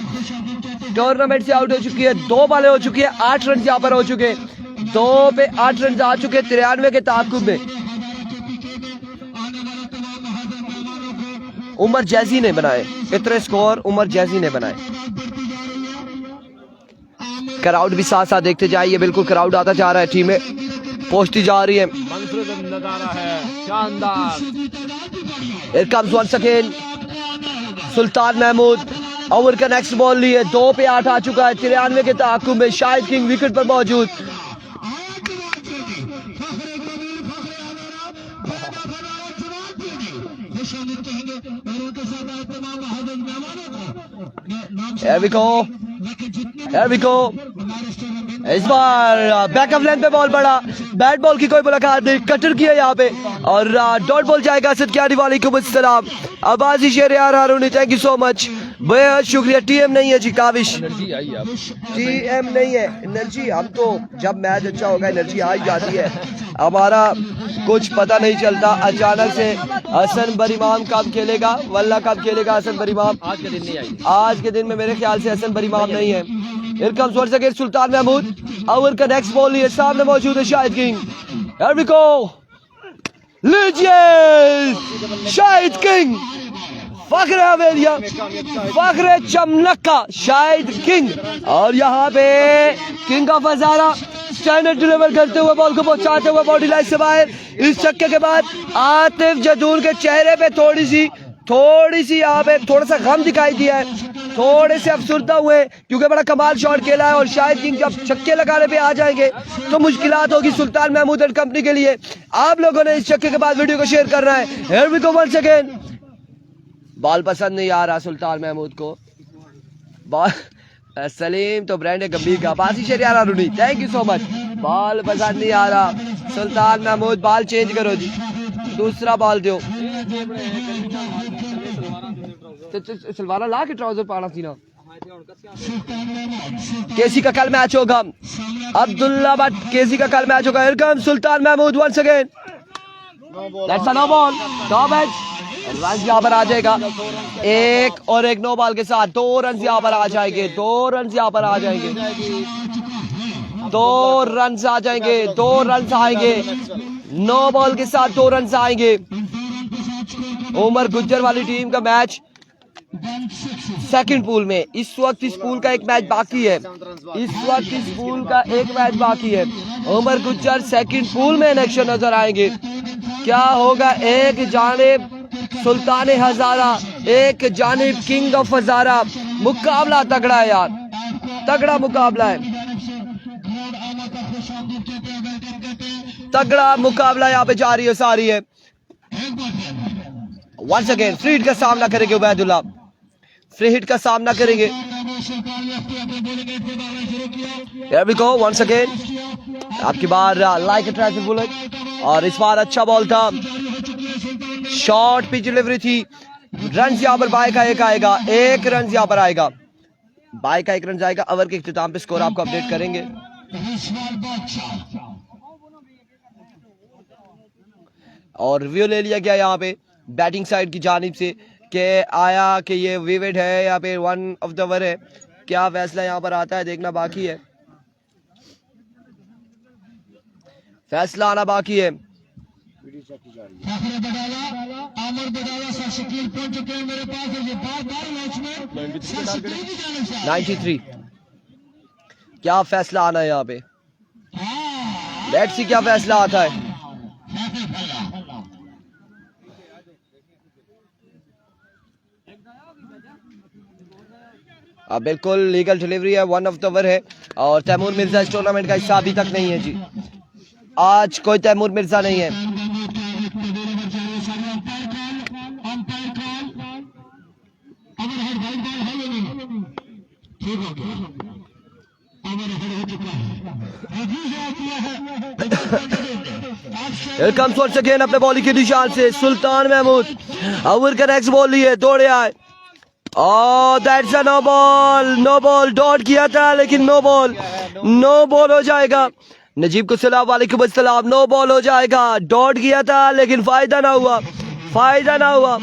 2 बॉलें हो चुकी है, 8 रन यहाँ पर हो चुके, 2 पे 8 रन आ चुके 93 के ताकुब में। उमर जैजी ने बनाए इतने स्कोर, उमर जैजी ने बनाए। क्राउड भी साथ साथ देखते जाइए, बिल्कुल क्राउड आता जा रहा है, टीमें पहुंचती जा रही है। शानदार। Here comes once again Sultan Mahmood. Over का नेक्स्ट बॉल लिए, 2 पे 8 आ चुका है 93 के ताकुब में। शाहिद किंग विकेट पर मौजूद। Here we go. इस बार बैकअप लाइन पे बॉल पड़ा, बैट बॉल की कोई मुलाकात नहीं, कटर किया यहाँ पे और डॉट बॉल जाएगा असद क्यारी। वालेकुम अस्सलाम। Abbasi Shariyar Haruni, thank you so much, बेहद शुक्रिया। टीएम नहीं है जी काविश, टीएम नहीं है, एनर्जी हम तो जब मैच अच्छा होगा एनर्जी आ ही जाती है, हमारा कुछ पता नहीं चलता। अचानक से हसन बरीमाम कब खेलेगा, वल्ला कब खेलेगा हसन बरीमाम, आज के दिन नहीं आई, आज के दिन में मेरे ख्याल से हसन बरीमाम नहीं है। Here comes once again Sultan Mahmood. Over का नेक्स्ट बॉल लिए, सामने मौजूद है Shahid King. Here we go, लीजिए शाहिद किंग, फख्र हवेलिया, फख्र चमनक्का शाहिद किंग। और यहाँ पे king of Hazara standard deliver करते हुए बॉल को पहुंचाते हुए बॉडी लाइन से बाहर। इस छक्के के बाद आतिफ जदून के चेहरे पे थोड़ी सी यहाँ पे थोड़ा सा गम दिखाई दिया है, थोड़े से अफसुर्दा हुए क्योंकि बड़ा कमाल शॉट खेला है। और शायद किंग जब छक्के लगाने पे आ जाएंगे तो मुश्किलात होगी सुल्तान महमूद एंड कंपनी के लिए। आप लोगों ने इस छक्के के बाद वीडियो को शेयर करना है। Here we go once again। Ball पसंद नहीं आ रहा सुल्तान महमूद को, बॉल सलीम तो ब्रांड गंभीर का। Basi Shariyar Haruni, thank you so much. Ball पसंद नहीं आ रहा सुल्तान महमूद, बॉल चेंज करो जी, दूसरा बॉल दो। सलवारा ला के ट्राउजर पाना थी ना। केसी का कल मैच होगा, अब्दुल्ला भट्ट केसी का कल मैच होगा। Sultan Mahmood once again, that's a no ball, top edge. Run यहाँ पर आ जाएगा, एक और एक नो बॉल के साथ 2 रन यहाँ पर आ जाएंगे, 2 रन यहाँ पर आ जाएंगे, 2 रन आ जाएंगे, 2 रन आएंगे, नो बॉल के साथ 2 रन आएंगे। उमर गुज्जर वाली टीम का मैच सेकंड पूल में, इस वक्त इस पूल का एक मैच बाकी है, इस वक्त इस पूल का एक मैच बाकी है। उमर गुज्जर सेकंड पूल में नेक्शन नजर आएंगे। क्या होगा, एक जानिब सुल्तान हजारा, एक जानिब किंग ऑफ हजारा। मुकाबला तगड़ा है यार, तगड़ा मुकाबला है, तगड़ा मुकाबला यहाँ पे जारी है, सारी है। वंस अगेन फ्री हिट का सामना करेंगे उबैदुल्ला, फ्री हिट का सामना करेंगे। Here we go once again, आपकी बार लाइक अ ट्रैफिक बुलेट, और इस बार अच्छा बॉल था, शॉर्ट पिच डिलीवरी थी। रन यहाँ पर बाय का एक आएगा, 1 रन यहाँ पर आएगा, बाय का 1 रन आएगा। ओवर के इख्तिताम पे स्कोर आपको अपडेट करेंगे। और रिव्यू ले लिया गया यहाँ पे बैटिंग साइड की जानिब से कि आया कि ये विविड है या फिर 1 ऑफ द ओवर है। क्या फैसला यहाँ पर आता है देखना बाकी है, फैसला आना बाकी है। 93 क्या फैसला आना है यहाँ पे, लेट्स सी क्या फैसला आता है। अब बिल्कुल लीगल डिलीवरी है, 1 ऑफ द ओवर है, और तैमूर मिर्जा इस टूर्नामेंट का हिस्सा अभी तक नहीं है जी, आज कोई तैमूर मिर्जा नहीं है। Here comes once again अपने बॉलिंग के निशान से सुल्तान महमूद, ओवर का नेक्स्ट बॉल लिए, दौड़े आए, that's a no ball, no ball, dot किया था लेकिन नो बॉल, नो बॉल हो जाएगा। नजीब को सलाम, वालेकुम अस्सलाम, नो बॉल हो जाएगा, डॉट किया था लेकिन फायदा ना हुआ, फायदा ना हुआ।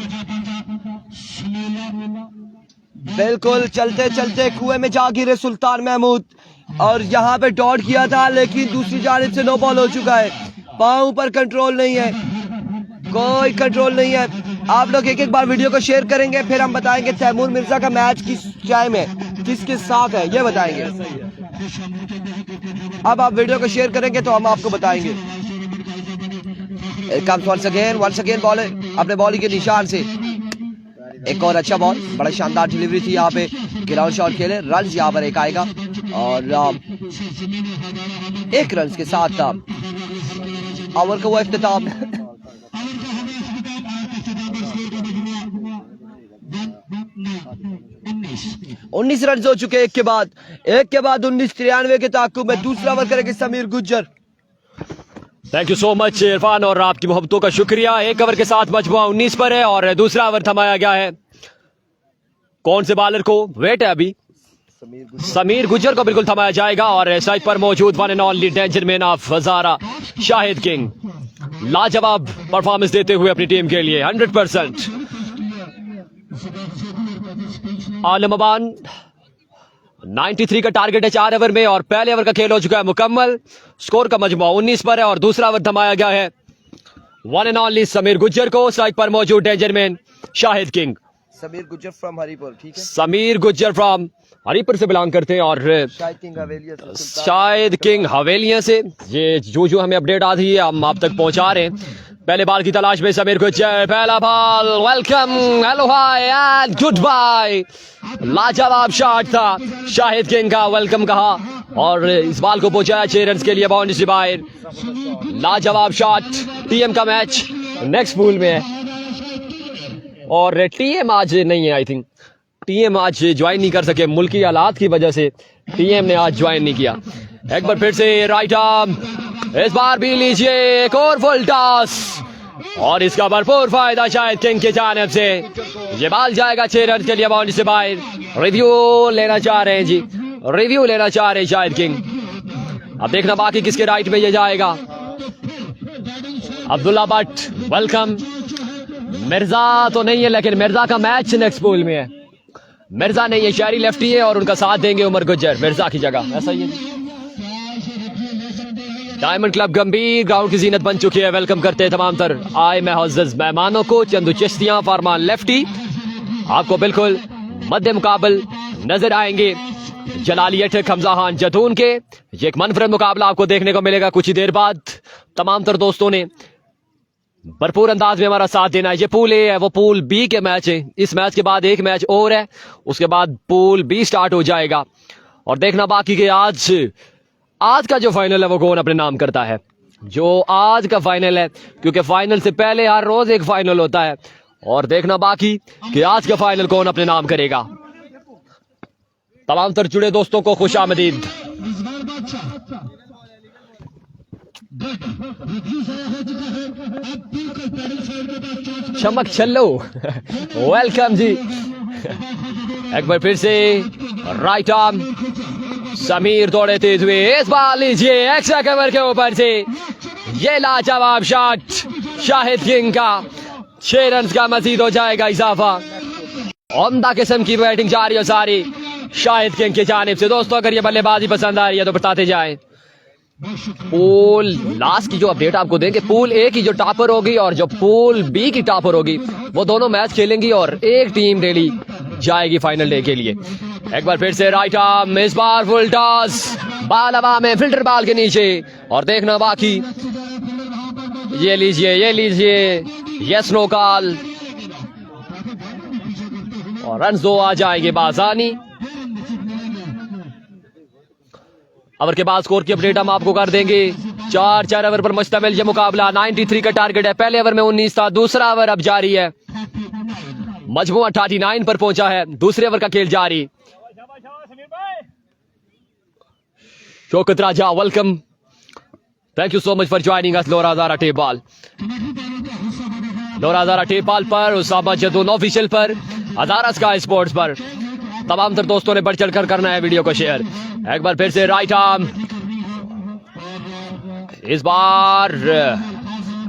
बिल्कुल चलते चलते कुएं में जा गिरे सुल्तान महमूद, और यहाँ पे डॉट किया था लेकिन दूसरी जानिब से नो बॉल हो चुका है। पाँव पर कंट्रोल नहीं है, कोई कंट्रोल नहीं है। आप लोग एक एक बार वीडियो को शेयर करेंगे, फिर हम बताएंगे तैमूर मिर्जा का मैच किस टाइम है, किसके साथ है, ये बताएंगे। अब आप वीडियो को शेयर करेंगे तो हम आपको बताएंगे। वंस अगेन बॉल अपने बॉलिंग के निशान से, एक और अच्छा बॉल, बड़ा शानदार डिलीवरी थी यहाँ पे, ग्राउंड शॉट खेले, रन यहाँ पर एक आएगा, और 1 रन के साथ ओवर का वो इख्तिताम। 19 रन हो चुके, एक के बाद 19, 93 के ताक़ुब में दूसरा ओवर करेंगे Sameer Gujjar. Thank you so much Irfan, और आपकी मोहब्बतों का शुक्रिया। 1 ओवर के साथ मजमुआ 19 पर है, और दूसरा ओवर थमाया गया है। कौन से बॉलर को वेट है अभी, समीर गुज्जर को बिल्कुल थमाया जाएगा, और साइड पर मौजूद one and only danger man of Hazara Shahid king, लाजवाब परफॉर्मेंस देते हुए अपनी टीम के लिए 100%। आलमबान 93 का टारगेट है 4 ओवर में, और पहले ओवर का खेल हो चुका है मुकम्मल। स्कोर का मजमुआ 19 पर है, और दूसरा ओवर थमाया गया है one and only Sameer Gujjar को, साइड पर मौजूद danger man Shahid king. Sameer Gujjar from Haripur, ठीक है, समीर गुज्जर फ्रॉम हरीपुर से बिलोंग करते हैं, और शाहिद किंग हवेलियां से। ये जो हमें अपडेट आ रही है हम आप तक पहुंचा रहे हैं। पहले बॉल की तलाश में समीर गुज्जर, पहला ball, welcome, hello hi and goodbye. लाजवाब शॉट था शाहिद किंग का, वेलकम कहा, और इस बॉल को पहुंचाया 6 रन के लिए बाउंड्री से बाहर। लाजवाब शॉट। टीएम का मैच नेक्स्ट पूल में है, और टीएम आज नहीं है, आई थिंक टीएम आज ज्वाइन नहीं कर सके, मुल्की हालात की वजह से टीएम ने आज ज्वाइन नहीं किया। एक बार फिर से राइट आर्म, इस बार भी लीजिए एक और फुल टॉस, और इसका भरपूर फायदा शाहिद किंग की जानिब से। ये बॉल जाएगा 6 रन के लिए बाउंड्री से बाहर। रिव्यू लेना चाह रहे हैं जी, रिव्यू लेना चाह रहे हैं शाहिद किंग। अब देखना बाकी किसके राइट में ये जाएगा। अब्दुल्ला भट्ट, वेलकम, मिर्जा तो नहीं है, लेकिन मिर्जा का मैच नेक्स्ट पूल में है। मिर्जा नहीं है, शहरी लेफ्टी है और उनका साथ देंगे उमर गुज्जर मिर्जा की जगह। ऐसा ही है। डायमंड क्लब गंभीर ग्राउंड की जीनत बन चुकी है। वेलकम करते हैं तमाम तर आए महअज़्ज़ मेहमानों को। चंदू चिश्तियां फरमान लेफ्टी आपको बिल्कुल मध्य मुकाबल नजर आएंगे। जलालियत खमजा खान जतून के। ये एक मनफरद मुकाबला आपको देखने को मिलेगा कुछ ही देर बाद। तमाम तर दोस्तों ने भरपूर अंदाज में हमारा साथ देना है। ये पूल ए है, वो पूल बी के मैच है। इस मैच के बाद एक मैच और है, उसके बाद पूल बी स्टार्ट हो जाएगा और देखना बाकी के आज का जो फाइनल है वो कौन अपने नाम करता है। जो आज का फाइनल है, क्योंकि फाइनल से पहले हर रोज एक फाइनल होता है और देखना बाकी कि आज का फाइनल कौन अपने नाम करेगा। तमाम तर जुड़े दोस्तों को खुश आमदीद। चमक चलो वेलकम जी। एक बार फिर से राइट आर्म समीर दौड़े तेज हुए। इस बार लीजिए एक्स्ट्रा कवर के ऊपर से ये लाजवाब शॉट शाहिद किंग का। 6 रन का मजीद हो जाएगा इजाफा। उम्दा किस्म की बैटिंग जारी हो सारी शाहिद किंग की जानिब से। दोस्तों अगर ये बल्लेबाजी पसंद आ रही है तो बताते जाएं। पूल लास्ट की जो अपडेट आपको देंगे, पूल ए की जो टॉपर होगी और जो पूल बी की टॉपर होगी वो दोनों मैच खेलेंगी और एक टीम डेली जाएगी फाइनल डे के लिए। एक बार फिर से राइट आर्म, इस बार फुल टॉस, बाल हवा में फिल्टर बाल के नीचे और देखना बाकी। ये लीजिए यस नो कॉल और रन 2 आ जाएंगे बासानी। ओवर के बाद स्कोर की अपडेट हम आपको कर देंगे। 4 ओवर पर मुश्तमिल ये मुकाबला। 93 का टारगेट है। पहले ओवर में 19 था, दूसरा ओवर अब जारी है। मजमू 89 पर पहुंचा है। दूसरे ओवर का खेल जारी। Shaukat Raja welcome, thank you so much for joining us. Lora Hazara tape ball पर, उसामा जदून ऑफिशियल पर, हज़ारा स्काई स्पोर्ट्स पर। तमाम तर दोस्तों ने बढ़ चढ़ कर करना है वीडियो को शेयर। एक बार फिर से राइट आर्म, इस बार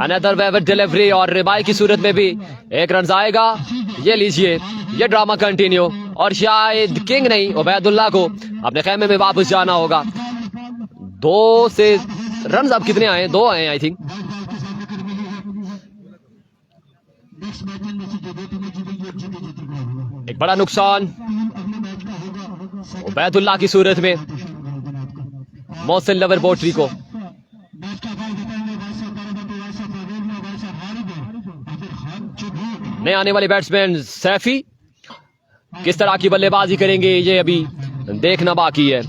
अनदर वेवर डिलीवरी और रिबाई की सूरत में भी 1 रन आएगा। ये लीजिए ये ड्रामा कंटिन्यू और शायद किंग नहीं उबैदुल्ला को अपने खेमे में वापस जाना होगा। 2 से रन अब कितने आए? 2 आए आई थिंक। एक बड़ा नुकसान उबैदुल्ला की सूरत में मोहसिन लवर बोटरी को। नए आने वाले बैट्समैन सैफी किस तरह की बल्लेबाजी करेंगे ये अभी देखना बाकी है।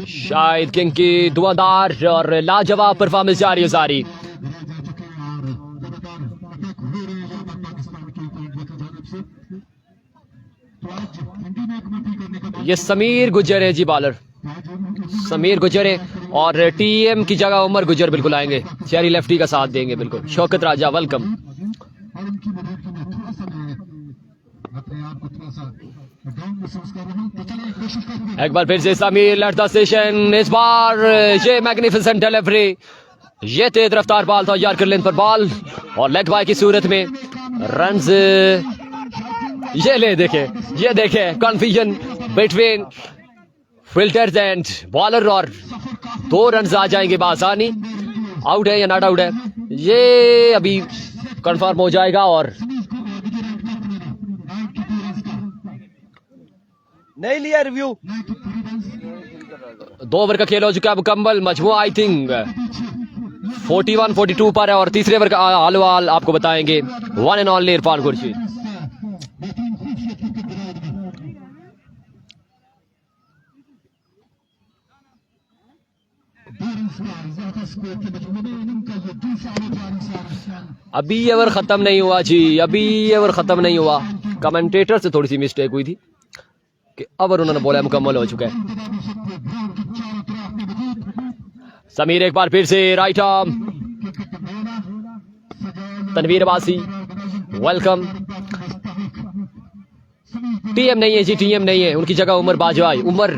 शाहिद किंग की धुआंधार और लाजवाब परफॉर्मेंस जारी है सारी। ये समीर गुज्जर है जी, बॉलर समीर गुज्जर है और टीएम की जगह उमर गुज्जर बिल्कुल आएंगे। शहरी लेफ्टी का साथ देंगे बिल्कुल। शौकत राजा वेलकम। एक बार फिर से समीर लड़ता सेशन। इस बार ये मैग्निफिसेंट डिलीवरी, ये तेज रफ्तार बॉल था यार्कर लेंथ पर बॉल और लेग बाय की सूरत में रन्स। ये देखे confusion between filters and bowler और 2 रन आ जाएंगे बासानी। आउट है या नॉट आउट है ये अभी कंफर्म हो जाएगा। और नहीं लिया रिव्यू। 2 ओवर का खेल हो चुका है मुकम्मल। मजमू आई थिंक 41-42 पर है और तीसरे ओवर का हाल आपको बताएंगे। 1 एंड ऑनली इरफान खुर्शीद। अभी ओवर खत्म नहीं हुआ जी, अभी ओवर खत्म नहीं हुआ। कमेंटेटर से थोड़ी सी मिस्टेक हुई थी कि ओवर उन्होंने बोला मुकम्मल हो चुका है। समीर एक बार फिर से right arm, Tanveer Abbasi welcome. TM नहीं है जी, टीएम नहीं है, उनकी जगह उमर बाजवाई, उमर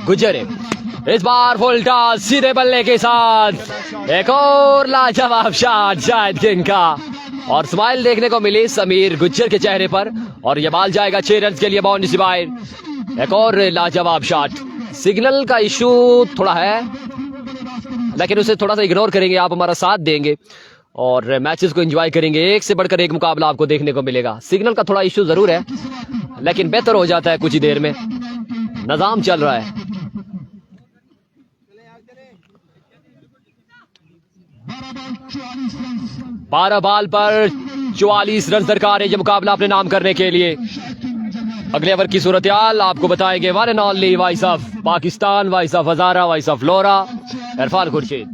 गुज्जर है। इस बार फुल टॉस सीधे बल्ले के साथ एक और लाजवाब शॉट शाहिद किंग का, और स्माइल देखने को मिली समीर गुज्जर के चेहरे पर, और ये बॉल जाएगा 6 रन के लिए बाउंड्री से बाहर। एक और लाजवाब शॉट। सिग्नल का इशू थोड़ा है, लेकिन उसे थोड़ा सा इग्नोर करेंगे, आप हमारा साथ देंगे और मैचेस को एंजॉय करेंगे। एक से बढ़कर एक मुकाबला आपको देखने को मिलेगा। सिग्नल का थोड़ा इशू जरूर है, लेकिन बेहतर हो जाता है कुछ ही देर में। निजाम चल रहा है। 12 बॉल पर 44 रन दरकार है ये मुकाबला अपने नाम करने के लिए। अगले ओवर की सूरत-ए-हाल आपको बताएंगे one and only voice of Pakistan, voice of Hazara, voice of Lora, Irfan Khurshid.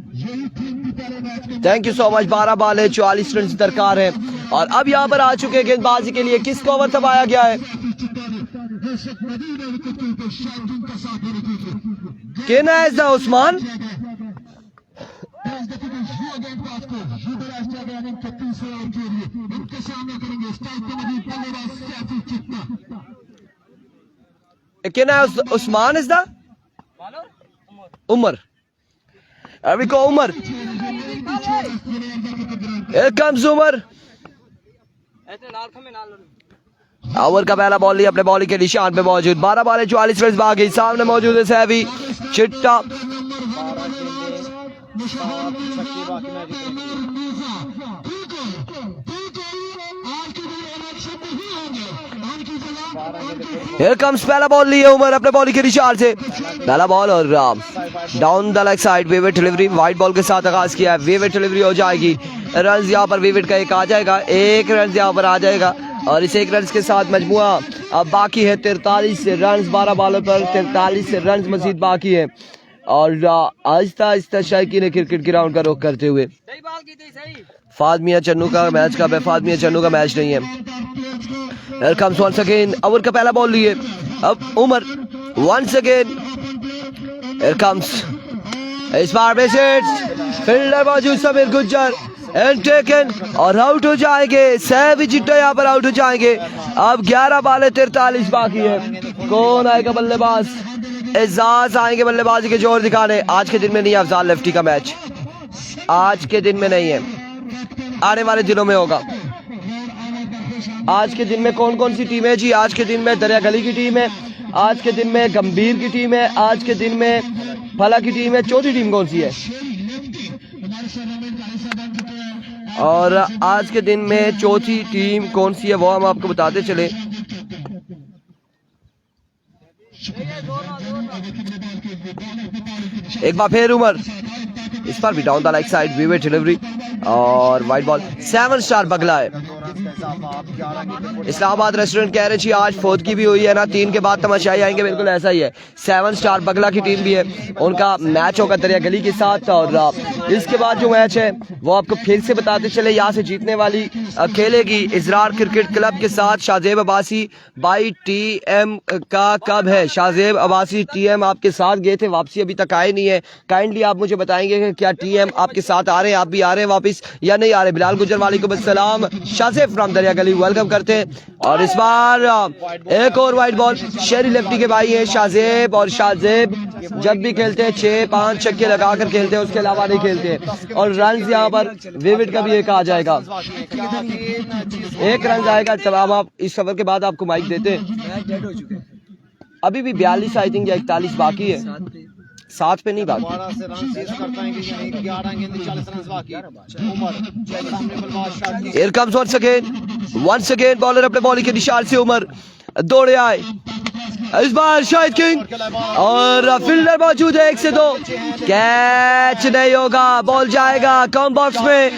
Thank you so much. 12 ball है, 44 रन दरकार है, और अब यहाँ पर आ चुके हैं गेंदबाजी के लिए। किसको ओवर दबाया गया है? कहना है उस्मान। कहना है उस्मान इज द उमर। अभी को Umar, here comes Umar. Over का पहला बॉल लिया, अपने बॉलिंग के निशान पे मौजूद। 12 बॉल 44 रन बाकी। सामने मौजूद है सहवी, चिट्टा। Here comes पहला बॉल लिए उमर अपने बॉलिंग के निशान से। पहला बॉल और down the leg side vivid delivery, wide ball के साथ आगाज किया है। विविड डिलीवरी हो जाएगी, रन यहाँ पर विविड का एक आ जाएगा, एक रन यहाँ पर आ जाएगा, और इस एक रन के साथ मजमुआ अब बाकी है 43 रन। 12 बॉलों पर 43 रन मजीद बाकी है, और आहिस्ता आहिस्ता शायकी ने क्रिकेट ग्राउंड का रुख करते हुए फाद मियां चन्नू का मैच का फाद मियां चन्नू का मैच नहीं है। Here comes once again, over का पहला बॉल लिए अब Umar. once again here comes, इस बार फील्डर मौजूद समीर गुज्जर एंड टेकन, और आउट हो जाएंगे। सहवी चिट्टा यहाँ पर आउट हो जाएंगे। अब 11 बॉल 43 बाकी है। कौन आएगा बल्लेबाज? एजाज आएंगे बल्लेबाजी के जोर दिखाने। आज के दिन में नहीं है अफजाल लेफ्टी का मैच, आज के दिन में नहीं है, आने वाले दिनों में होगा। आज के दिन में कौन कौन सी टीम है जी? आज के दिन में दरिया गली की टीम है, आज के दिन में गंभीर की टीम है, आज के दिन में फला की टीम है। चौथी टीम कौन सी है? और आज के दिन में चौथी टीम कौन सी है वो हम आपको बताते चले। एक बार फिर उमर, इस पर भी down the leg side vivid delivery और वाइड बॉल। 7 स्टार बगला है। इस्लामाबाद रेस्टोरेंट कह रहे जी आज फौतगी भी हुई है ना, 3 के बाद तमाशाई आएंगे, बिल्कुल ऐसा ही है। 7 स्टार बगला की टीम भी है, उनका मैच होगा दरिया गली के साथ, और इसके बाद जो मैच है वो आपको फिर से बताते चले। यहाँ से जीतने वाली खेलेगी इजरार क्रिकेट क्लब के साथ शाहजेब अब्बासी बाई TM का कब है? शाहजेब अब्बासी TM आपके साथ गए थे, वापसी अभी तक आए नहीं है। काइंडली आप मुझे बताएंगे कि क्या TM आपके साथ आ रहे हैं, आप भी आ रहे हैं वापस या नहीं आ रहे? बिलाल गुजर वालेकुम अस्सलाम, शाहजेब फ्रॉम दरिया गली वेलकम करते हैं। और इस बार एक और वाइड बॉल। शेरी लेफ्टी के भाई हैं शाहजेब, और शाहजेब जब भी खेलते हैं 6-5 छक्के लगाकर खेलते हैं, उसके अलावा नहीं खेलते। और रन यहाँ पर विविड का भी एक आ जाएगा, एक रन आएगा। तब आप इस सफर के बाद आपको माइक देते हैं। अभी भी 42 आई थिंक या 41 बाकी है, 7 पे नहीं बाकी। Here comes once again bowler अपने बॉलिंग के निशान से उमर दौड़े आए। इस बार शाहिद किंग और फील्डर मौजूद है 1 से 2, कैच नहीं होगा, बॉल जाएगा कम बॉक्स में।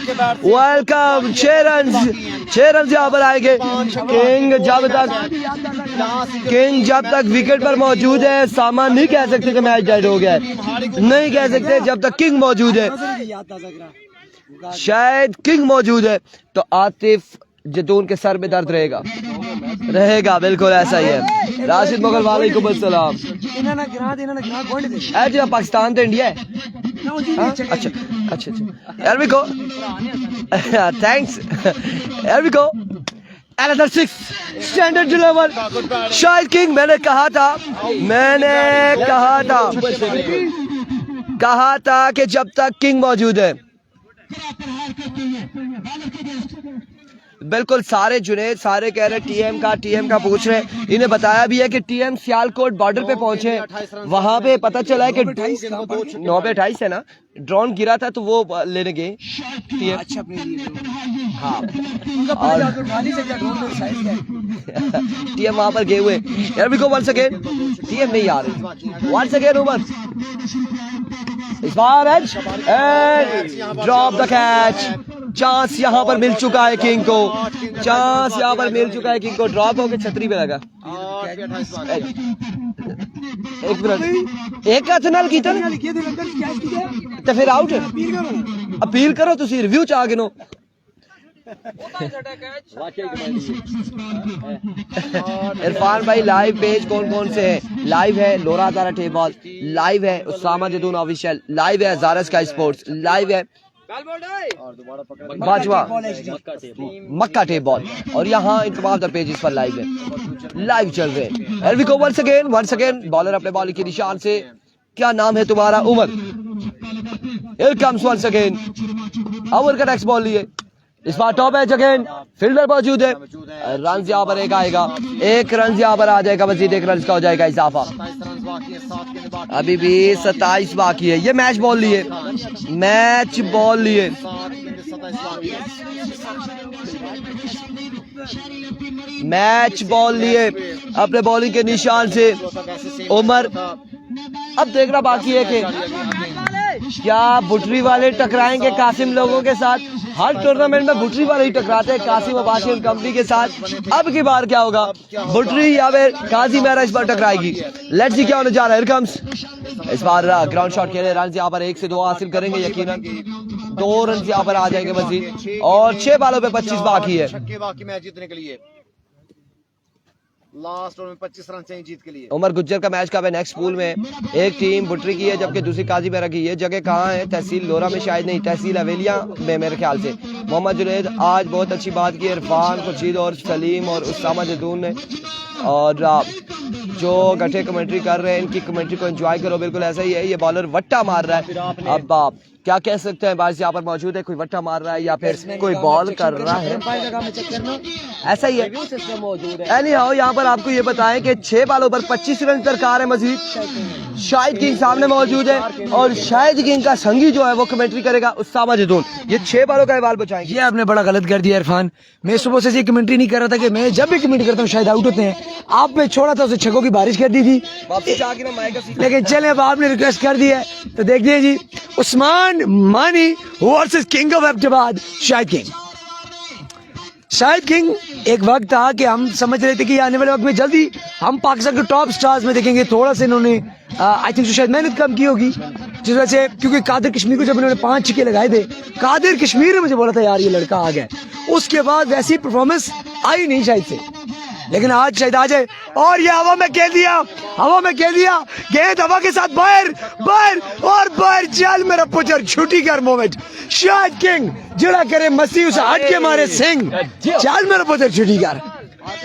वेलकम, 6 रन यहाँ पर आएंगे। किंग जब तक विकेट पर मौजूद है सामान नहीं कह सकते कि मैच डेड हो गया है, नहीं कह सकते जब तक किंग मौजूद है। शायद किंग मौजूद है तो आतिफ जतून के सर में दर्द रहेगा, बिल्कुल ऐसा ही है। राशिद मुगल वालेकुम अस्सलाम। ऐसे पाकिस्तान तो इंडिया है। अच्छा here we go, thanks, here we go, another 6 standard deliver. Shahid king, मैंने कहा था कहा था कि जब तक किंग मौजूद है। बिल्कुल सारे जुनेद सारे कह रहे टीएम का पूछ रहे हैं। इन्हें बताया भी है कि टीएम सियालकोट बॉर्डर पे पहुंचे, वहां पे पता चला है कि 9 पे 28 है ना, ड्रोन गिरा था तो वो लेने गए टीएम। हाँ टीएम वहां पर गए हुए। यार भी को वंस अगेन टीएम नहीं आ रही, वंस अगेन उमर इस बार ड्रॉप द कैच। चांस यहाँ पर मिल चुका है किंग को, चांस यहाँ पर मिल चुका है किंग को। ड्रॉप होकर छतरी पे लगा। एक मिनट एक का नल की तो फिर आउट अपील करो तुसी रिव्यू चाह गिनो। इरफान भाई लाइव पेज कौन कौन से है? लाइव है लोरा तारा टेबॉल, लाइव है उसामा जदून ऑफिशियल, लाइव है हजारा स्काई स्पोर्ट्स, लाइव है बाजवा मक्का टेप बॉल, और यहाँ इन तमाम पेजेस पर लाइव है, लाइव चल रहे हैं। एलविको वंस अगेन बॉलर अपने बॉलिंग के निशान से। क्या नाम है तुम्हारा? Umar. Here comes once again over का नेक्स्ट बॉल लिए। इस बार टॉप एज अगेन, फील्डर मौजूद है। रन यहाँ पर एक आएगा, एक रन यहाँ पर आ जाएगा, मजीद एक रन का हो जाएगा इजाफा। अभी भी 27 बाकी है। ये मैच बॉल लिए, मैच बॉल लिए। मैच बॉल लिए अपने बॉलिंग के निशान से उमर। अब देखना बाकी है कि क्या बुटरी वाले टकराएंगे कासिम लोगों के साथ। हर टूर्नामेंट में बुटरी वाले ही टकराते हैं कासिम अबाशी कंपनी के साथ। अब की बार क्या होगा, बुटरी या फिर काजी मेहरा इस बार टकराएगी। लेट्स सी क्या होने जा रहा है। कम्स इस बार ग्राउंड शॉट खेले, रन यहाँ पर 1 से 2 हासिल करेंगे यकीनन। 2 रन यहाँ पर आ जाएंगे मजीद, और 6 बालों पे 25 बाकी है। बाकी मैच जीतने के लिए लास्ट ओवर में 25 रन चाहिए जीत के लिए। उमर गुज्जर का मैच कब है? नेक्स्ट पूल में। एक टीम बुटरी की है जबकि दूसरी काजी मेहरा की। ये जगह कहाँ है? तहसील लोरा में शायद नहीं, तहसील हवेलिया में मेरे ख्याल से। मोहम्मद जुनैद आज बहुत अच्छी बात की, इरफान खुर्शीद और सलीम और उसामा जदून ने। और जो गठे कमेंट्री कर रहे हैं इनकी कमेंट्री को एंजॉय करो, बिल्कुल ऐसा ही है। ये बॉलर वट्टा मार रहा है। अब आप क्या कह सकते हैं? बारिश यहाँ पर मौजूद है, कोई वट्टा मार रहा है या फिर कोई बॉल कर रहा है, ऐसा ही है। एनी हाउ यहाँ पर आपको ये बताएं कि 6 बालों पर 25 रन दरकार है मजीद। शाहिद किंग सामने मौजूद है और शाहिद किंग का संगी जो है वो कमेंट्री करेगा उसामा जदून। ये 6 बालों का इवाल बचाएंगे। ये आपने बड़ा गलत कर दिया इरफान। मैं सुबह से कमेंट्री नहीं कर रहा था कि मैं जब भी कमेंट्री करता हूँ शायद आउट होते हैं। आपने छोड़ा था उसे छक्कों की बारिश कर दी थी, लेकिन चले अब आपने रिक्वेस्ट कर दी है तो देख दिए जी। उस्मान मानी versus king of Abbottabad Shahid king. Shahid king एक वक्त था कि हम समझ रहे थे कि आने वाले वक्त में जल्दी हम पाकिस्तान के टॉप स्टार्स में देखेंगे। थोड़ा सा इन्होंने आई थिंक शायद मेहनत कम की होगी, जिस वजह से, क्योंकि कादिर कश्मीर को जब इन्होंने 5 छक्के लगाए थे, कादिर कश्मीर ने मुझे बोला था यार ये लड़का आ गया। उसके बाद वैसी परफॉर्मेंस आई नहीं शायद से, लेकिन आज शायद आ जाए। और ये हवा में कह दिया, हवा में कह दिया, गेंद हवा के साथ बाहर बाहर और बाहर। चल मेरा पुत्र छुट्टी कर मोमेंट। शाहिद किंग जड़ा करे मसीह उसे हट के मारे सिंह। चल मेरा पुत्र छुट्टी कर।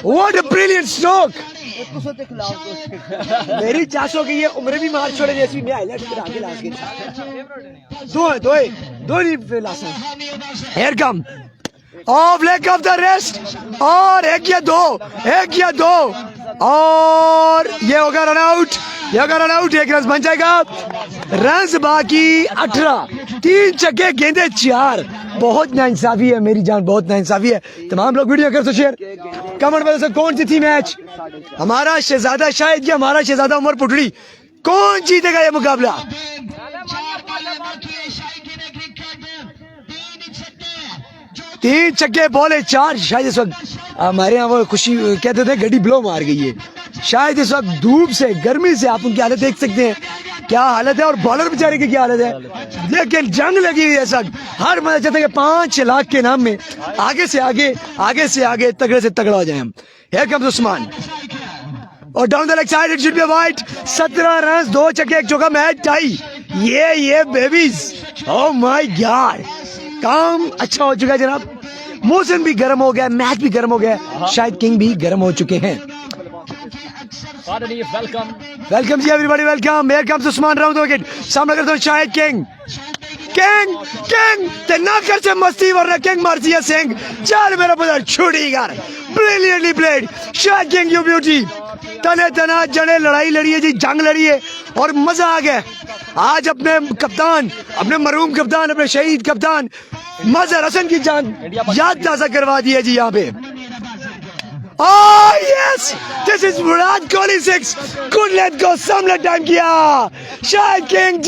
What a brilliant stroke. मेरी चाचों की ये उम्र भी मार छोड़े जैसी मैं हाईलाइट करा के लास्ट के दो नहीं फिर last. Here come of leg of the rest, और एक या दो और ये होगा रन आउट, ये होगा रन आउट। 1 रन बन जाएगा। रन बाकी 18, 3 छक्के गेंदे 4। बहुत नाइंसाफी है मेरी जान, बहुत नाइंसाफी है। तमाम लोग वीडियो कर सो शेयर, कमेंट में से कौन सी थी मैच, हमारा शहजादा शाहिद या हमारा शहजादा उमर पुटड़ी, कौन जीतेगा ये मुकाबला? 3 छक्के बोले 4। शायद इस वक्त हमारे यहाँ वो खुशी कहते थे गड्डी ब्लो मार गई है। शायद इस वक्त धूप से गर्मी से आप उनकी हालत देख सकते हैं क्या हालत है, और बॉलर बेचारे की क्या हालत है। लेकिन जंग लगी हुई है सब, हर मजा चाहते हैं कि 5 लाख के नाम में आगे से आगे तगड़े से तगड़ा हो जाए हम। Here comes उस्मान और down the leg side it should be wide. 17 run 2 छक्के 1 चौका, मैच टाई। ये बेबीज, ओह माय गॉड। काम अच्छा हो चुका है जनाब, मौसम भी गर्म हो गया, मैच भी गर्म हो गया, शाहिद किंग भी गर्म हो चुके हैं। Finally, welcome. Welcome ji everybody, welcome. Here comes Usman round the wicket. सामना करते हैं शाहिद किंग। किंग ते ना कर से मस्ती वरना किंग मारती है सिंह। चल मेरा पुत्र छुड़ी कर। Brilliantly played Shahid king, you beauty. तने तना जने लड़ाई लड़ी है जी, जंग लड़ी है और मजा आ गया। आज अपने कप्तान, अपने मरूम कप्तान, अपने शहीद कप्तान मजहर हसन की जान याद ताजा करवा दी है जी यहाँ पे। Oh yes, this is Virat Kohli 6. Good let go, सामने टाइम किया। शाहिद किंग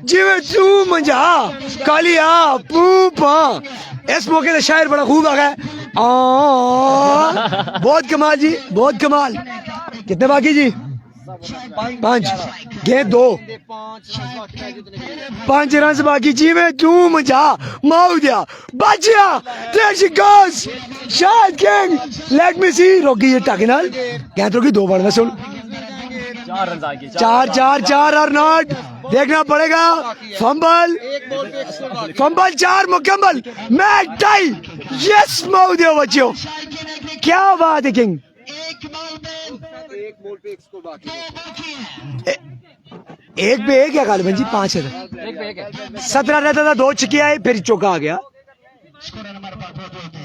जीवे तू मंजा कालिया पूपा। इस मौके से शायर बड़ा खूब आ गया। बहुत कमाल जी, बहुत कमाल। कितने बाकी जी? 5 गेंद 2, 5 रन बाकी। जीवे तू मजा माऊ दिया बचिया। There she goes, Shahid King. Let me see, रोकी ये टाके नाल गेंद रोकी 2 बार में सुन। 4 रन आगे। 4 और नॉट देखना पड़ेगा। फंबल 4 मुकम्मल। Match tie. यस माऊ दिया बच्चों, क्या बात है किंग। एक पे एक है गालिबन जी, 5 है। 17 रहता था, 2 छक्के आए, फिर चौका आ गया।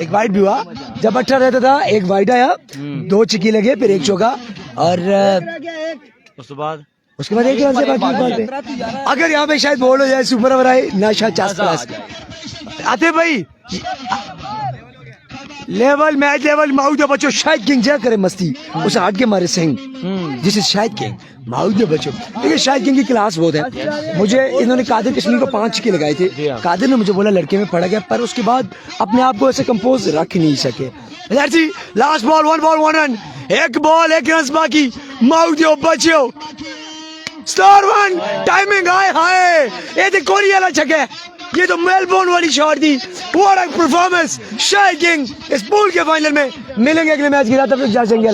एक वाइड भी हुआ। जब 18 रहता था, एक वाइड आया, 2 छक्के लगे, फिर एक चौका और उसके बाद 1 रन से बाकी बॉल पे। अगर यहाँ पे शायद बॉल हो जाए, सुपर ओवर आए ना, शायद 50 आते भाई। लेवल मैच लेवल माउथ दे बच्चों। शाहिद किंग जा करे मस्ती, उसे हट के मारे Singh. This is Shahid King, माउथ दे बच्चों। देखिए शाहिद किंग की क्लास बहुत है। मुझे इन्होंने कादिर कश्मीर को 5 छक्के लगाए थे। कादिर ने मुझे बोला लड़के में पड़ गया, पर उसके बाद अपने आप को ऐसे कंपोज रख नहीं सके। Last ball 1 ball 1 run. 1 ball 1 run बाकी। माउथ दे बच्चों। स्टार 1 टाइमिंग हाय। ये तो कोहली वाला छक्का, ये तो मेलबोर्न वाली शॉट थी। What a performance. Shahid king इस पूल के फाइनल में मिलेंगे अगले मैच के साथ। तब तक जा चलेंगे।